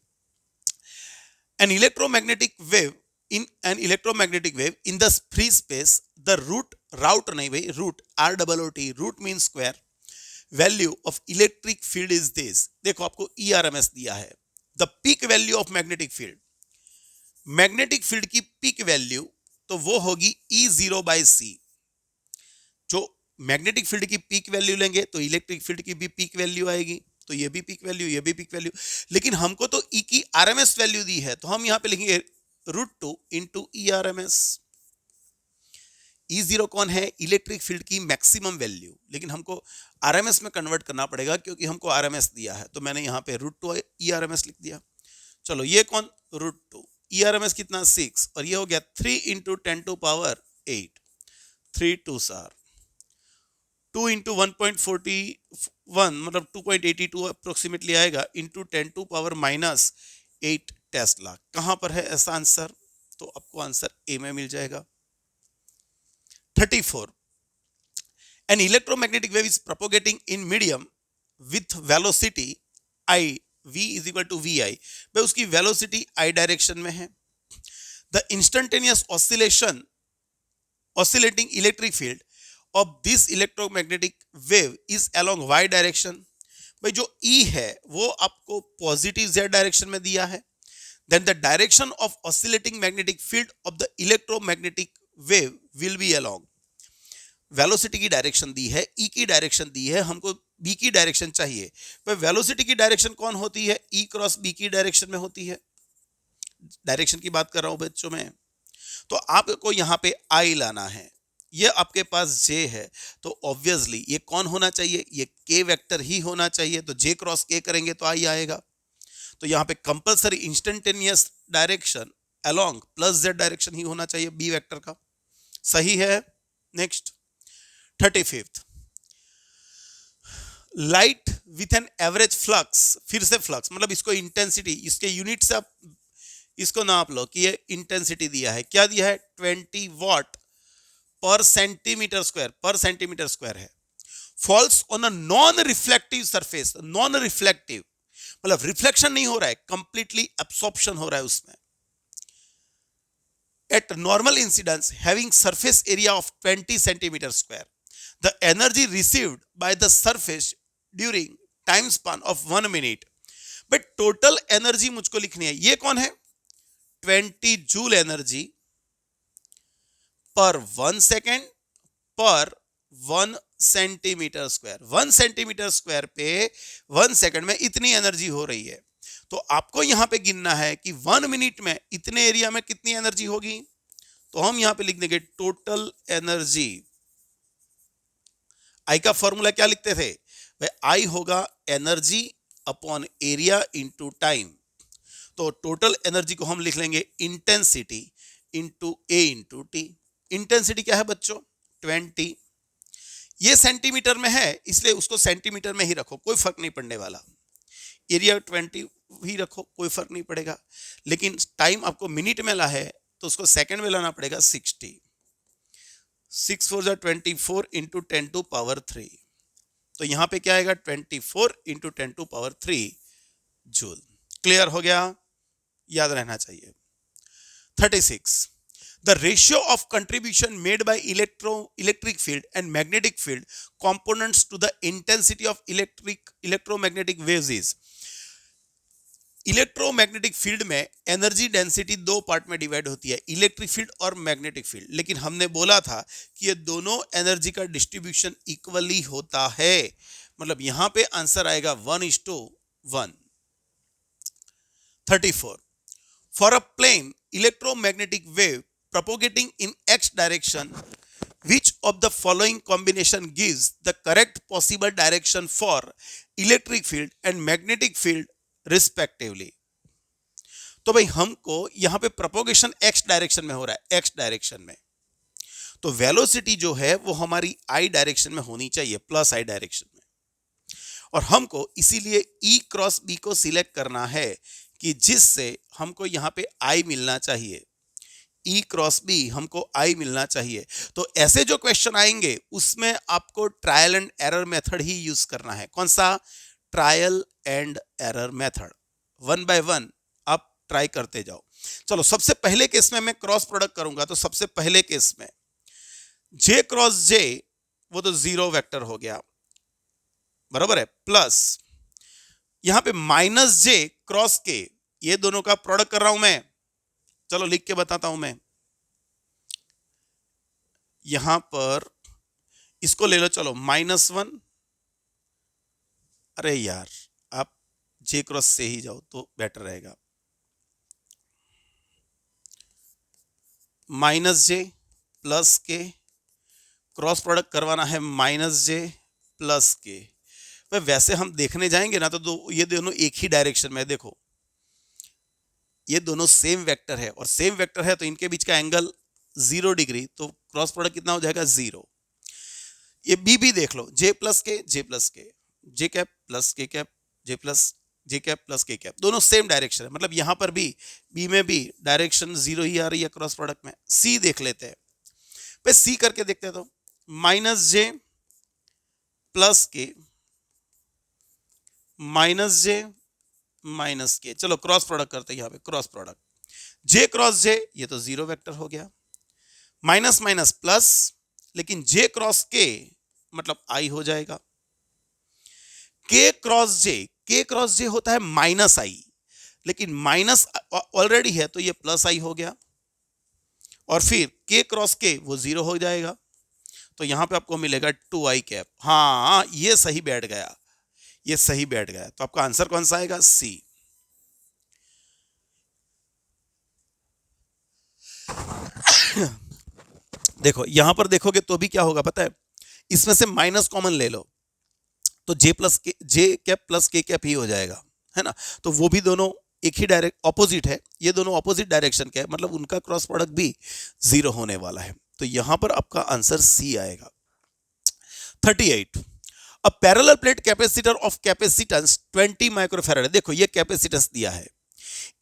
an electromagnetic wave in the free space, the root नहीं भाई, root means square value of electric field is this। देखो आपको ERMS दिया है, the peak value of magnetic field, magnetic field की पीक वैल्यू तो वो होगी E0/C। जो मैग्नेटिक फील्ड की पीक वैल्यू लेंगे तो इलेक्ट्रिक फील्ड की भी पीक वैल्यू आएगी, तो ये भी पीक वैल्यू, ये भी पीक वैल्यू। लेकिन हमको तो E की RMS वैल्यू दी है, तो हम यहां पे लिखेंगे √2 इंटू ERMS। E0 कौन है, इलेक्ट्रिक फील्ड की मैक्सिमम वैल्यू, लेकिन हमको RMS में कन्वर्ट करना पड़ेगा क्योंकि हमको RMS दिया है, तो मैंने यहाँ पे √2 ERMS लिख दिया। चलो ये कौन, √2, ERMS कितना 6, और ये हो गया 3 इंटू 10 टू पावर 8, 3 2 2 इंटू 1.41 मतलब 2.82 अप्रोक्सीमेटली आएगा, इंटू 10 टू पावर -8 टेस्ला। कहां पर है ऐसा आंसर, तो आपको आंसर ए में मिल जाएगा। 34, an electromagnetic wave is propagating in medium with velocity I, v is equal to vi, भाई उसकी वेलोसिटी I डायरेक्शन में है। The instantaneous oscillating electric field of this electromagnetic wave is along y direction। भाई जो E है वो आपको पॉजिटिव Z डायरेक्शन में दिया है। Then the direction of oscillating magnetic field of the electromagnetic wave will be along, velocity की डायरेक्शन दी है, E की डायरेक्शन दी है, हमको B की डायरेक्शन चाहिए। भाई वेलोसिटी की डायरेक्शन कौन होती है, E क्रॉस B की डायरेक्शन में होती है। डायरेक्शन की बात कर रहा हूं बच्चों में, तो आपको यहां पे I लाना है, ये आपके पास J है, तो ऑब्वियसली ये कौन होना चाहिए, ये K वेक्टर ही होना चाहिए, तो J क्रॉस K करेंगे तो I आएगा। तो यहाँ पे compulsory instantaneous direction along plus Z direction ही होना चाहिए B वेक्टर का, सही है। Next 35, light with an average flux, फिर से फ्लक्स मतलब इसको इंटेंसिटी, इसके यूनिट से आप इसको नाप लो कि ये इंटेंसिटी दिया है, क्या दिया है 20 वॉट पर सेंटीमीटर स्क्वायर है, falls on a non reflective surface, non reflective मतलब रिफ्लेक्शन नहीं हो रहा है, कंप्लीटली एब्सॉर्प्शन हो रहा है उसमें, at normal incidence having surface area of 20 centimeter square, the energy received by the surface during time span of 1 minute, but total energy मुझको लिखनी है, ये कौन है 20 जूल एनर्जी पर 1 सेकेंड पर 1 सेंटीमीटर स्क्वायर, 1 सेंटीमीटर स्क्वायर पे 1 सेकेंड में इतनी एनर्जी हो रही है, तो आपको यहां पे गिनना है कि 1 मिनट में इतने एरिया में कितनी एनर्जी होगी, तो हम यहां पे लिख देंगे टोटल एनर्जी, आई का फॉर्मूला क्या लिखते थे भाई, आई होगा energy upon area into time, तो टोटल एनर्जी को हम लिख लेंगे इंटेंसिटी इनटू ए इनटू टी, इंटेंसिटी क्या है बच्चों 20, ये सेंटीमीटर में है इसलिए उसको सेंटीमीटर में ही रखो, कोई फर्क नहीं पड़ने वाला, एरिया 20 ही रखो कोई फर्क नहीं पड़ेगा, लेकिन टाइम आपको मिनट में ला है तो उसको सेकंड में लाना पड़ेगा 60, 6 4 24 इंटू 10 टू पावर 3, तो यहां पे क्या आएगा 24 into 10 to power 3 joule. Clear हो गया, याद रहना चाहिए। 36 the ratio of contribution made by electric field and magnetic field components to the intensity of electromagnetic waves is, electromagnetic field में एनर्जी डेंसिटी दो पार्ट में डिवाइड होती है, इलेक्ट्रिक फील्ड और मैग्नेटिक फील्ड, लेकिन हमने बोला था कि ये दोनों एनर्जी का डिस्ट्रीब्यूशन इक्वली होता है, मतलब यहां पे आंसर आएगा 1:1। 34 for a plane electromagnetic wave propagating in x direction, which of the following combination gives the correct possible direction for electric field and magnetic field respectively? तो भाई हमको यहां पे प्रोपोगेशन x डायरेक्शन में हो रहा है, x डायरेक्शन में, तो वेलोसिटी जो है वो हमारी i डायरेक्शन में होनी चाहिए, प्लस i डायरेक्शन में, और हमको इसीलिए E क्रॉस B को सिलेक्ट करना है कि जिससे हमको यहां पे i मिलना चाहिए, E क्रॉस बी हमको I मिलना चाहिए। तो ऐसे जो क्वेश्चन आएंगे उसमें आपको ट्रायल एंड एरर मेथड ही यूज करना है। कौन सा? Trial and error method, 1 by 1 आप ट्राई करते जाओ। चलो सबसे पहले केस में मैं क्रॉस प्रोडक्ट करूंगा, तो सबसे पहले केस में J क्रॉस J वो तो जीरो वेक्टर हो गया, बराबर है, प्लस यहां पे माइनस J क्रॉस K, ये दोनों का प्रोडक्ट कर रहा हूं मैं, चलो लिख के बताता हूं मैं, यहां पर इसको ले लो, चलो -1, अरे यार आप J क्रॉस से ही जाओ तो बेटर रहेगा, -J plus K, cross product करवाना है -J प्लस K। वैसे हम देखने जाएंगे ना तो ये दोनों एक ही डायरेक्शन में, देखो ये दोनों सेम वेक्टर है और सेम वेक्टर है तो इनके बीच का एंगल 0 डिग्री, तो क्रॉस प्रोडक्ट कितना हो जाएगा 0। ये बी भी देख लो, J प्लस के J cap plus K cap J plus J cap plus K cap, दोनों सेम डायरेक्शन है, मतलब यहां पर भी बी में भी डायरेक्शन 0 ही आ रही है क्रॉस प्रोडक्ट में। सी देख लेते हैं, पे सी करके देखते हैं, तो -J plus K minus K, चलो क्रॉस प्रोडक्ट करते हैं, यहां पे cross product J cross J, ये तो जीरो वेक्टर हो गया, माइनस माइनस प्लस, लेकिन J क्रॉस K मतलब I हो जाएगा, K क्रॉस J होता है -I, लेकिन माइनस ऑलरेडी है तो ये प्लस I हो गया, और फिर K क्रॉस K वो 0 हो जाएगा, तो यहां पे आपको मिलेगा 2I कैप। हाँ ये सही बैठ गया, ये सही बैठ गया, तो आपका आंसर कौन सा आएगा? सी। देखो यहां पर देखोगे तो भी क्या होगा पता है, इसमें से माइनस कॉमन ले लो तो J cap plus K cap ही हो जाएगा, है ना, तो वो भी दोनों एक ही डायरेक्ट ऑपोजिट है, ये दोनों ऑपोजिट डायरेक्शन के है, मतलब उनका क्रॉस प्रोडक्ट भी 0 होने वाला है, तो यहां पर आपका आंसर सी आएगा। 38 a parallel plate capacitor of capacitance 20 microfarad, देखो ये कैपेसिटेंस दिया है,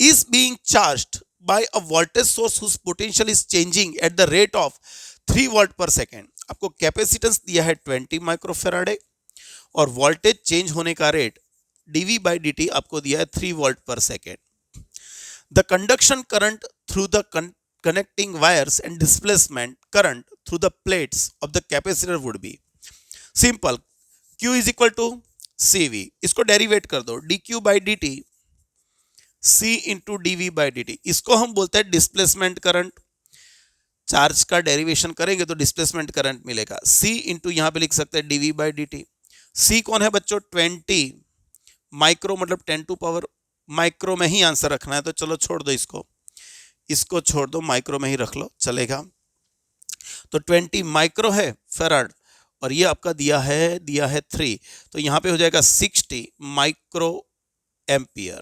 is being charged by a voltage source whose potential is changing at the rate of 3 volt पर सेकेंड। आपको कैपेसिटेंस दिया है 20 माइक्रोफैराड और वोल्टेज चेंज होने का रेट dv by dt आपको दिया है 3 वोल्ट पर second. The conduction current through the connecting wires and displacement current through the plates of the capacitor would be simple, q is equal to cv, इसको डेरिवेट कर दो, dq by dt c into dv by dt, इसको हम बोलते हैं डिस्प्लेसमेंट करंट। चार्ज का डेरिवेशन करेंगे तो डिस्प्लेसमेंट करंट मिलेगा, c इंटू यहां पे लिख सकते हैं dv by dt। c कौन है बच्चों 20 माइक्रो, मतलब 10 टू पावर, माइक्रो में ही आंसर रखना है तो चलो छोड़ दो इसको, इसको छोड़ दो, माइक्रो में ही रख लो चलेगा। तो 20 माइक्रो है फेराड और ये आपका दिया है 3, तो यहां पे हो जाएगा 60 माइक्रो एम्पियर।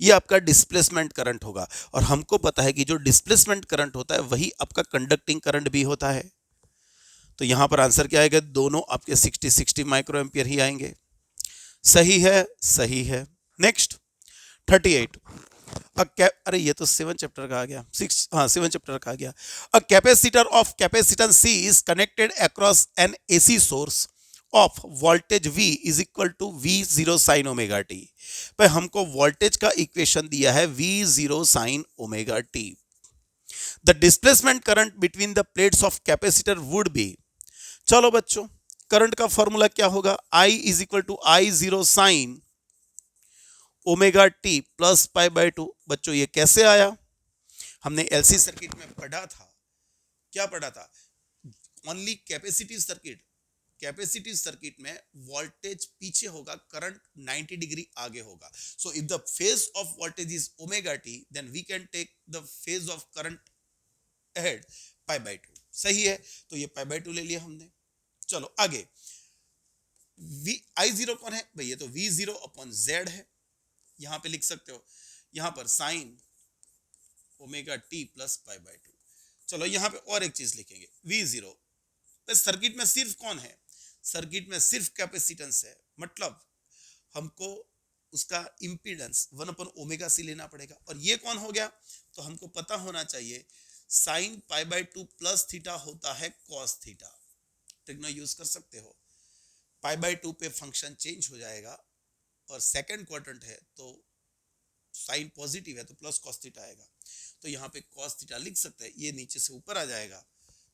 ये आपका डिस्प्लेसमेंट करंट होगा और हमको पता है कि जो डिस्प्लेसमेंट करंट होता है वही आपका कंडक्टिंग करंट भी होता है। तो यहां पर आंसर क्या आएगा, दोनों आपके 60 माइक्रो एम्पियर ही आएंगे। सही है, सही है। नेक्स्ट 38, अरे ये तो 7 चैप्टर का आ गया, 7 चैप्टर का आ गया। A capacitor of capacitance C is connected across an AC source of voltage V is equal to V0 sine omega t. भाई हमको वोल्टेज का इक्वेशन दिया है V0 sine omega t. The displacement current between the plates of capacitor would be, चलो बच्चों करंट का फॉर्मूला क्या होगा, I is equal to I0 sine omega t plus pi by 2। बच्चों ये कैसे आया, हमने LC सर्किट में पढ़ा था, क्या पढ़ा था, only capacitive circuit, capacitive circuit में वोल्टेज पीछे होगा, करंट 90 डिग्री आगे होगा। So if the phase of voltage is omega t then we can take the phase of current ahead pi by 2। सही है, तो ये पाई बाय 2 ले लिया हमने। चलो आगे, I0 कौन है भाई, ये तो V0 अपॉन Z है, यहां पे लिख सकते हो, यहां पर sign omega t plus pi by 2। चलो यहां पे और एक चीज लिखेंगे, V0 सर्किट में सिर्फ कौन है, सर्किट में सिर्फ कैपेसिटेंस है, मतलब हमको उसका इंपीडेंस 1 अपन ओमेगा सी लेना पड़ेगा। और ये कौन हो गया, तो हमको पता होना चाहिए sine pi by 2 plus theta होता है कॉस थीटा, टेक्नो यूज कर सकते हो। पाई बाय 2 पे फंक्शन चेंज हो जाएगा और सेकंड क्वाड्रेंट है तो साइन पॉजिटिव है तो प्लस कॉस थीटा आएगा, तो यहाँ पे कॉस थीटा लिख सकते हैं, ये नीचे से ऊपर आ जाएगा।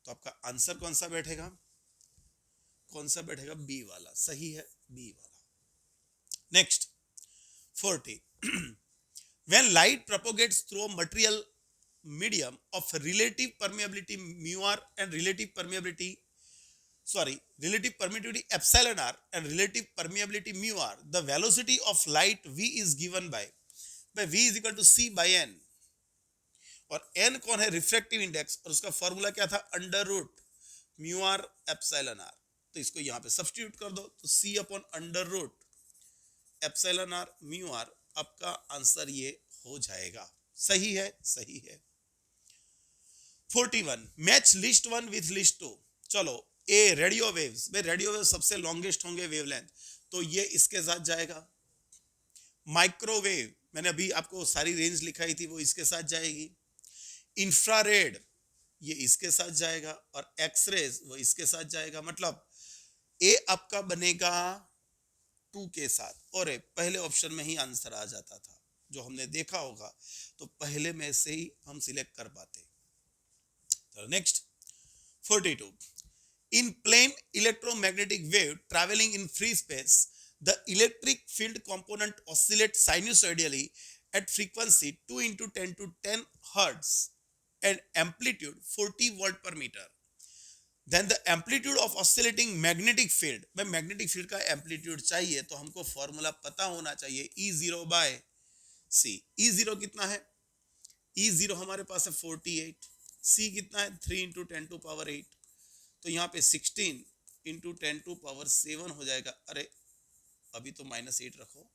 तो आपका आंसर कौन सा बैठेगा, कौन सा बैठेगा, बी वाला, सही है बी वाला। Next 40, when light propagates through a material medium of relative permeability mu r and relative permeability epsilon r and relative permeability mu r, the velocity of light v is given by v is equal to c by n, और n कौन है, रिफ्रैक्टिव इंडेक्स, और उसका फॉर्मूला क्या था, under root mu R epsilon R. तो इसको यहां पे सब्स्टिट्यूट कर दो, तो c upon under root epsilon R mu R, आपका आंसर ये हो जाएगा। सही है, सही है। 41, मैच लिस्ट 1 विथ लिस्ट 2। चलो ए रेडियो वेव्स, भाई रेडियो वेव सबसे लॉन्गेस्ट होंगे वेवलेंथ, तो ये इसके साथ जाएगा। माइक्रोवेव मैंने अभी आपको सारी रेंज लिखाई थी, वो इसके साथ जाएगी। इंफ्रारेड ये इसके साथ जाएगा और एक्सरेज वो इसके साथ जाएगा, मतलब ए आपका बनेगा 2 के साथ, और पहले ऑप्शन में ही आंसर आ जाता था, जो हमने देखा होगा तो पहले में से ही हम सिलेक्ट कर पाते। तो next 42, in plane electromagnetic wave travelling in free space the electric field component oscillate sinusoidally at frequency 2 into 10 to 10 hertz and amplitude 40 volt per meter, then the amplitude of oscillating magnetic field, में magnetic field का amplitude चाहिए तो हमको फॉर्मूला पता होना चाहिए E0 by C। E0 कितना है, E0 हमारे पास है 48, C कितना है 3 into 10 to power 8, तो यहाँ पे 16 into 10 to power 7 हो जाएगा। अरे अभी तो -8 रखो,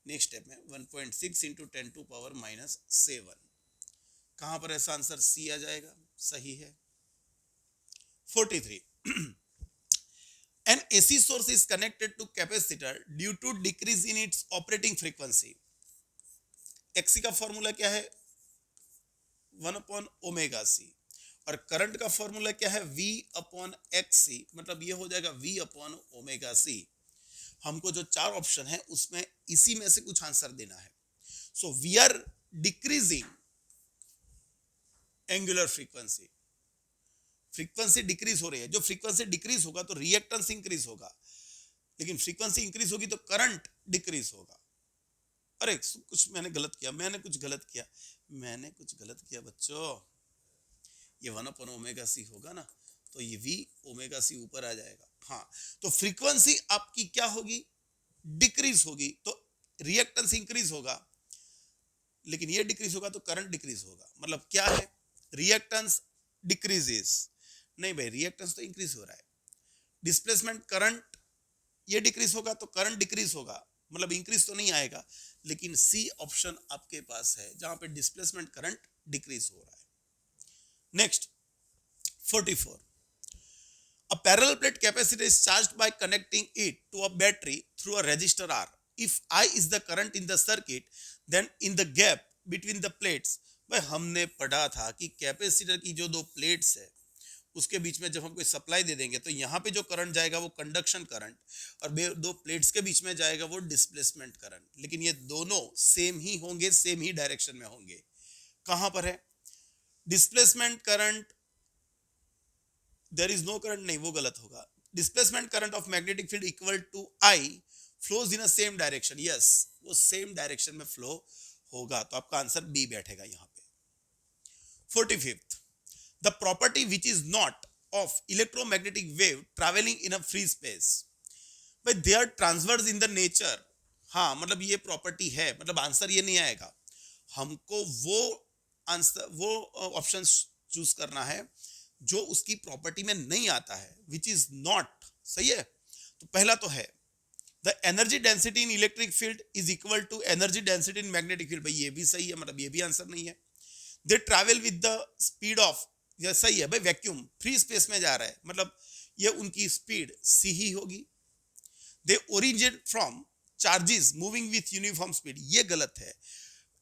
नेक्स्ट स्टेप में 1.6 इंटू 10 टू पावर -7, कहां पर ऐसा आंसर सी आ जाएगा, सही है। 43, An AC source is connected to capacitor due to decrease in its operating frequency. XC का फॉर्मूला क्या है? 1/ओमेगा c, और करंट का फॉर्मूला क्या है? V/XC, मतलब ये हो जाएगा V/ओमेगा c। हमको जो चार ऑप्शन है उसमें इसी में से कुछ आंसर देना है। So we are decreasing angular frequency, frequency decrease हो रही है। जो फ्रीक्वेंसी डिक्रीज होगा तो रिएक्टेंस इंक्रीज होगा, लेकिन फ्रीक्वेंसी इंक्रीज होगी तो करंट डिक्रीज होगा। अरे कुछ मैंने गलत किया, मैंने कुछ गलत किया बच्चों। ये 1/ओमेगा c होगा ना, तो ये V/ओमेगा c ऊपर आ जाएगा। हाँ, तो फ्रीक्वेंसी आपकी क्या होगी? डिक्रीज होगी, तो रिएक्टेंस इंक्रीज होगा, लेकिन ये डिक्रीज होगा तो करंट डिक्रीज होगा। मतलब क्या है? रिएक्टेंस डिक्रीजेस, नहीं भाई, रिएक्टेंस तो इंक्रीज हो रहा है। डिस्प्लेसमेंट करंट, ये डिक्रीज होगा तो करंट डिक्रीज होगा, मतलब इंक्रीज तो नहीं आएगा। लेकिन सी ऑप्शन आपके पास है जहां पे डिस्प्लेसमेंट करंट डिक्रीज हो रहा है। Next 44, a parallel plate capacitor is charged by connecting it to a battery through a resistor R. If I is the current in the circuit, then in the gap between the plates, भाई हमने पढ़ा था कि कैपेसिटर की जो दो प्लेट्स है उसके बीच में जब हम कोई सप्लाई दे देंगे तो यहाँ पे जो करंट जाएगा वो कंडक्शन करंट, और दो प्लेट्स के बीच में जाएगा वो डिस्प्लेसमेंट करंट। लेकिन ये दोनों सेम ही होंगे, सेम ही डायरेक्शन में होंगे। कहां पर है displacement current? There is no current, नहीं वो गलत होगा। Displacement current of magnetic field equal to I flows in a same direction. Yes, वो सेम डायरेक्शन में फ्लो होगा, तो आपका आंसर बी बैठेगा यहां पे। 45th, the property which is not of electromagnetic wave traveling in a free space, but they are transverse in the nature। हाँ, मतलब ये प्रॉपर्टी है, मतलब आंसर ये नहीं आएगा। हमको वो आंसर, वो ऑप्शन चूज करना है जो उसकी प्रॉपर्टी में नहीं आता है, विच इज नॉट। सही है, तो पहला तो है the energy density in electric field is equal to energy density in magnetic field. भाई ये भी सही है, मतलब ये भी आंसर नहीं है। दे travel with the speed of, ये सही है भाई, वैक्यूम फ्री स्पेस में जा रहा है, मतलब ये उनकी स्पीड सी ही होगी। They originate from charges moving with uniform speed, ये गलत है।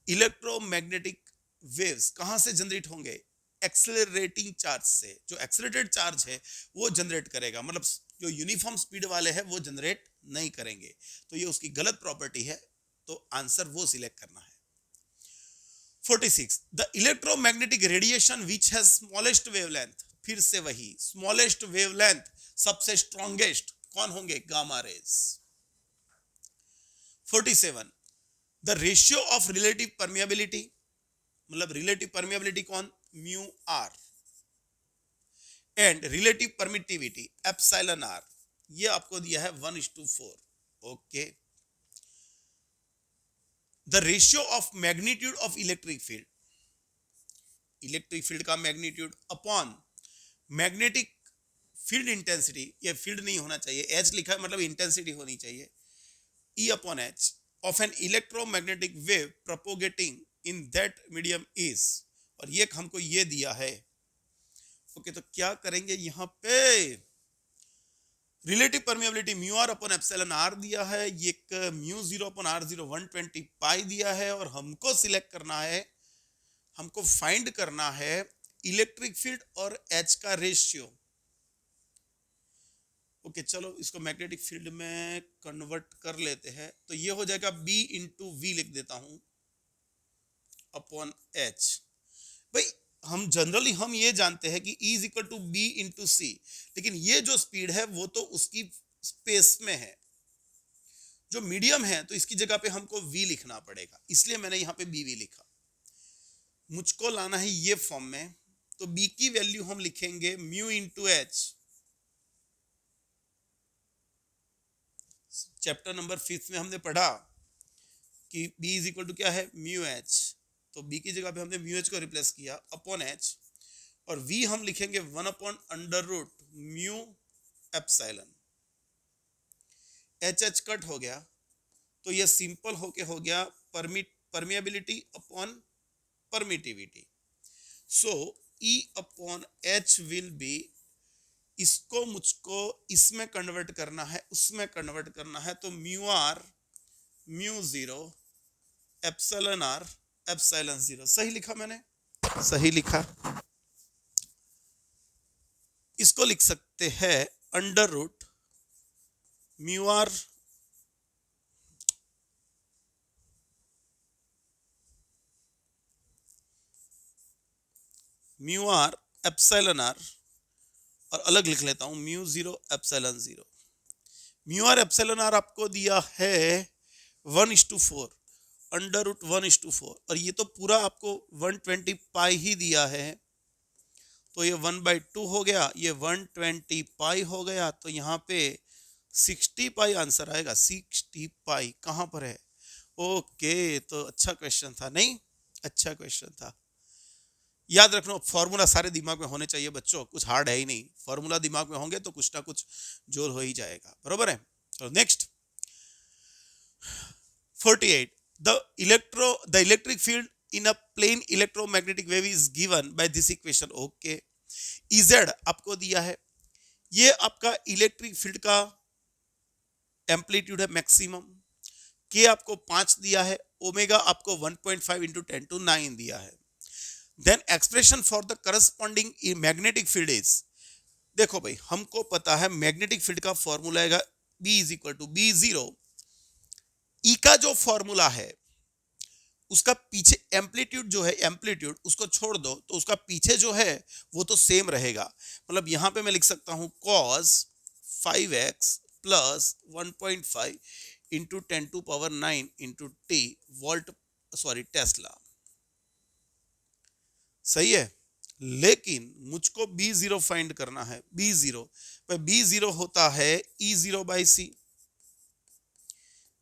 इलेक्ट्रोमैग्नेटिक वेव्स कहां से जनरेट होंगे? एक्सेलरेटिंग चार्ज से। जो एक्सेलरेटेड चार्ज है वो जनरेट करेगा, मतलब जो यूनिफॉर्म स्पीड वाले हैं वो जनरेट नहीं करेंगे। तो ये उसकी गलत प्रॉपर्टी है, तो आंसर वो सिलेक्ट करना है। 46, the electromagnetic radiation which has smallest wavelength, फिर से वही स्मॉलेस्ट वेवलेंथ, सबसे स्ट्रॉन्गेस्ट कौन होंगे? Gamma rays. 47, the ratio of relative permeability, मतलब रिलेटिव परमिएबिलिटी कौन? Mu R, and relative permittivity epsilon R, ये आपको दिया है 1:4। Okay, the ratio of magnitude of electric field, electric field का magnitude upon magnetic field intensity, ये फील्ड नहीं होना चाहिए, एच लिखा है मतलब इंटेंसिटी होनी चाहिए, E upon H of an electromagnetic wave propagating in that medium is, और ये हमको ये दिया है। ओके, तो क्या करेंगे यहां पे? Relative permeability mu R upon epsilon R दिया है, ये म्यू 0 अपॉन आर 0 120 पाई दिया है, और हमको सिलेक्ट करना है, हमको फाइंड करना है इलेक्ट्रिक फील्ड और एच का रेशियो। ओके, चलो इसको मैग्नेटिक फील्ड में कन्वर्ट कर लेते हैं, तो ये हो जाएगा B इंटू वी, लिख देता हूं, अपॉन एच। भाई हम जनरली हम ये जानते हैं कि E is equal to B into C, लेकिन ये जो स्पीड है वो तो उसकी स्पेस में है, जो मीडियम है, तो इसकी जगह पे हमको V लिखना पड़ेगा, इसलिए मैंने यहां पे BV लिखा। मुझको लाना है ये फॉर्म में, तो B की वैल्यू हम लिखेंगे mu into H. Chapter number 5 में हमने पढ़ा कि B इज इक्वल टू क्या है? म्यू एच, तो B की जगह पे हमने म्यू एच को रिप्लेस किया अपॉन एच, और V हम लिखेंगे 1 upon under root mu epsilon. H H cut हो गया, तो ये सिंपल होके हो गया permeability upon permittivity. So E upon H will be इसको मुझको इसमें कन्वर्ट करना है, उसमें कन्वर्ट करना है, तो mu R mu zero epsilon R epsilon zero. सही लिखा मैंने? सही लिखा। इसको लिख सकते हैं under root mu R epsilon R, और अलग लिख लेता हूं mu zero epsilon zero. Mu R epsilon R आपको दिया है 1:4, अंडर रूट 1:4, और ये तो पूरा आपको 120 पाई ही दिया है, तो ये 1/2 हो गया, ये 120 पाई हो गया, तो यहाँ पे 60 पाई आंसर आएगा। 60 पाई कहाँ पर है? ओके, तो अच्छा क्वेश्चन था, नहीं अच्छा क्वेश्चन था। याद रखना फॉर्मूला सारे दिमाग में होने चाहिए बच्चों, कुछ हार्ड है ही नहीं, फॉर्मूला दिमाग में होंगे तो कुछ ना कुछ जोर हो ही जाएगा, बरोबर है। तो next 48, the electric field in a plane electromagnetic wave is given by this equation। Okay, Ez आपको दिया है, ये आपका इलेक्ट्रिक फील्ड का एम्पलीट्यूड है मैक्सिमम, के आपको 5 दिया है, ओमेगा आपको 1.5 इंटू 10⁹ दिया है। Then expression for the corresponding magnetic field is, देखो भाई हमको पता है मैग्नेटिक फील्ड का फॉर्मूला है B is equal to B0। E का जो फॉर्मूला है उसका पीछे एम्पलीट्यूड जो है, एम्पलीट्यूड उसको छोड़ दो तो उसका पीछे जो है वो तो सेम रहेगा। मतलब यहां पे मैं लिख सकता हूं cos 5x plus 1.5 into 10⁹ into T volt, sorry Tesla. सही है, लेकिन मुझको B0 फाइंड करना है। B0 होता है E0/C।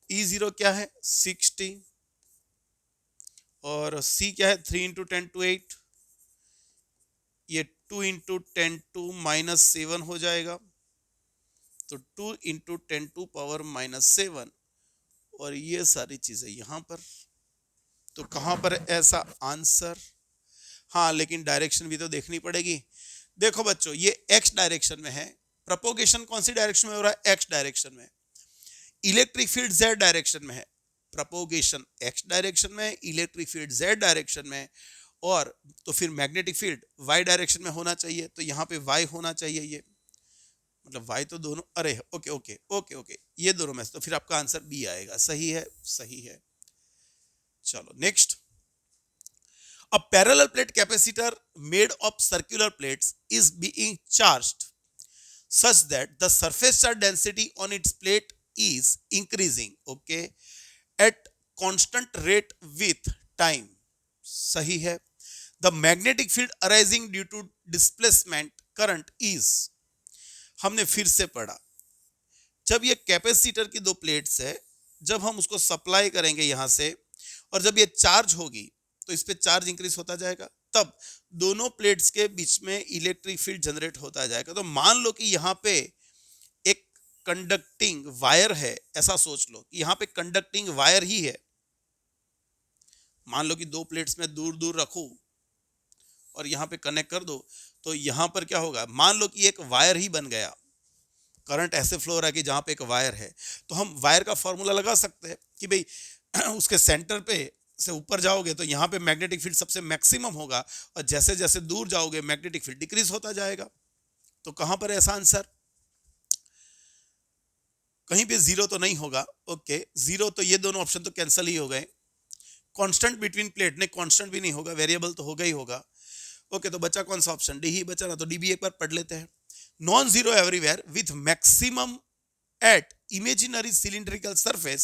E0 क्या है? 60, और C क्या है? 3 इंटू 10⁸। ये 2 इंटू 10⁻⁻7 हो जाएगा, तो 2 इंटू 10⁻⁻7, और ये सारी चीजें यहां पर। तो कहां पर ऐसा आंसर? हाँ, लेकिन डायरेक्शन भी तो देखनी पड़ेगी। देखो बच्चों, ये एक्स डायरेक्शन में है, प्रोपोगेशन कौन सी डायरेक्शन में हो रहा है? एक्स डायरेक्शन में। इलेक्ट्रिक फील्ड जेड डायरेक्शन में है, प्रोपोगेशन एक्स डायरेक्शन में, इलेक्ट्रिक फील्ड जेड डायरेक्शन में, और तो फिर मैग्नेटिक फील्ड वाई डायरेक्शन में होना चाहिए, तो यहाँ पे वाई होना चाहिए, ये मतलब वाई तो दोनों, अरे ओके ओके ओके ओके, ये दोनों में, तो फिर आपका आंसर बी आएगा। सही है, सही है। चलो next, a parallel plate capacitor made of circular plates is being charged such that the surface charge density on its plate is increasing, okay, at constant rate with time। सही है। The magnetic field arising due to displacement current is, हमने फिर से पढ़ा, जब ये कैपेसिटर की दो प्लेट्स है, जब हम उसको सप्लाई करेंगे यहां से, और जब ये चार्ज होगी तो इस पे चार्ज इंक्रीज होता जाएगा, तब दोनों प्लेट्स के बीच में इलेक्ट्रिक फील्ड जनरेट होता जाएगा। तो मान लो कि यहाँ पे एक कंडक्टिंग वायर है, ऐसा सोच लो कि यहाँ पे कंडक्टिंग वायर ही है। मान लो कि दो प्लेट्स में दूर दूर रखो और यहाँ पे कनेक्ट कर दो, तो यहाँ पर क्या होगा? मान लो कि एक वायर ही बन गया, करंट ऐसे फ्लो हो रहा है कि जहाँ पे एक वायर है, तो हम वायर का फॉर्मूला लगा सकते हैं कि भाई उसके सेंटर पे से ऊपर जाओगे तो यहाँ पे मैग्नेटिक फील्ड सबसे मैक्सिमम होगा, और जैसे जैसे दूर जाओगे मैग्नेटिक फील्ड डिक्रीज होता जाएगा। तो कहां पर है ऐसा आंसर? कहीं पे जीरो तो नहीं होगा। ओके, जीरो तो ये दोनों ऑप्शन तो कैंसिल ही हो गए। कांस्टेंट बिटवीन प्लेट, नहीं कांस्टेंट भी नहीं होगा, वेरिएबल तो होगा ही होगा। ओके, तो बचा कौन सा ऑप्शन? डी ही बचा ना, तो डी भी एक बार पढ़ लेते हैं। Non zero everywhere with maximum at imaginary cylindrical surface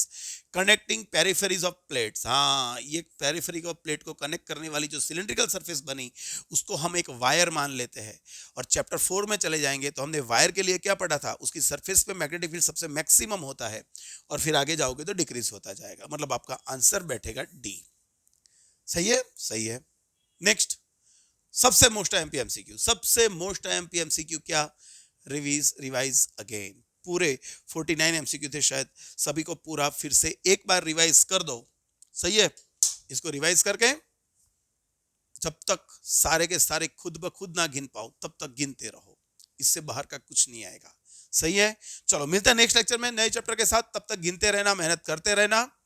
connecting peripheries of plates। हाँ, ये पेरिफेरी को प्लेट को कनेक्ट करने वाली जो सिलिंड्रिकल सरफेस बनी उसको हम एक वायर मान लेते हैं। और चैप्टर 4 में चले जाएंगे तो हमने वायर के लिए क्या पढ़ा था? उसकी सरफेस पे मैग्नेटिक फील्ड सबसे मैक्सिमम होता है, और फिर आगे जाओगे तो डिक्रीज होता जाएगा। मतलब आपका आंसर बैठेगा डी। सही है, सही है। नेक्स्ट, सबसे मोस्ट एमपी एमसीक्यू, सबसे मोस्ट एमपी एमसीक्यू क्या? Revise again. पूरे 49 एमसीक्यू थे, शायद सभी को पूरा फिर से एक बार रिवाइज कर दो। सही है, इसको रिवाइज करके जब तक सारे के सारे खुद ब खुद ना गिन पाओ तब तक गिनते रहो। इससे बाहर का कुछ नहीं आएगा। सही है, चलो मिलते हैं नेक्स्ट लेक्चर में नए चैप्टर के साथ। तब तक गिनते रहना, मेहनत करते रहना।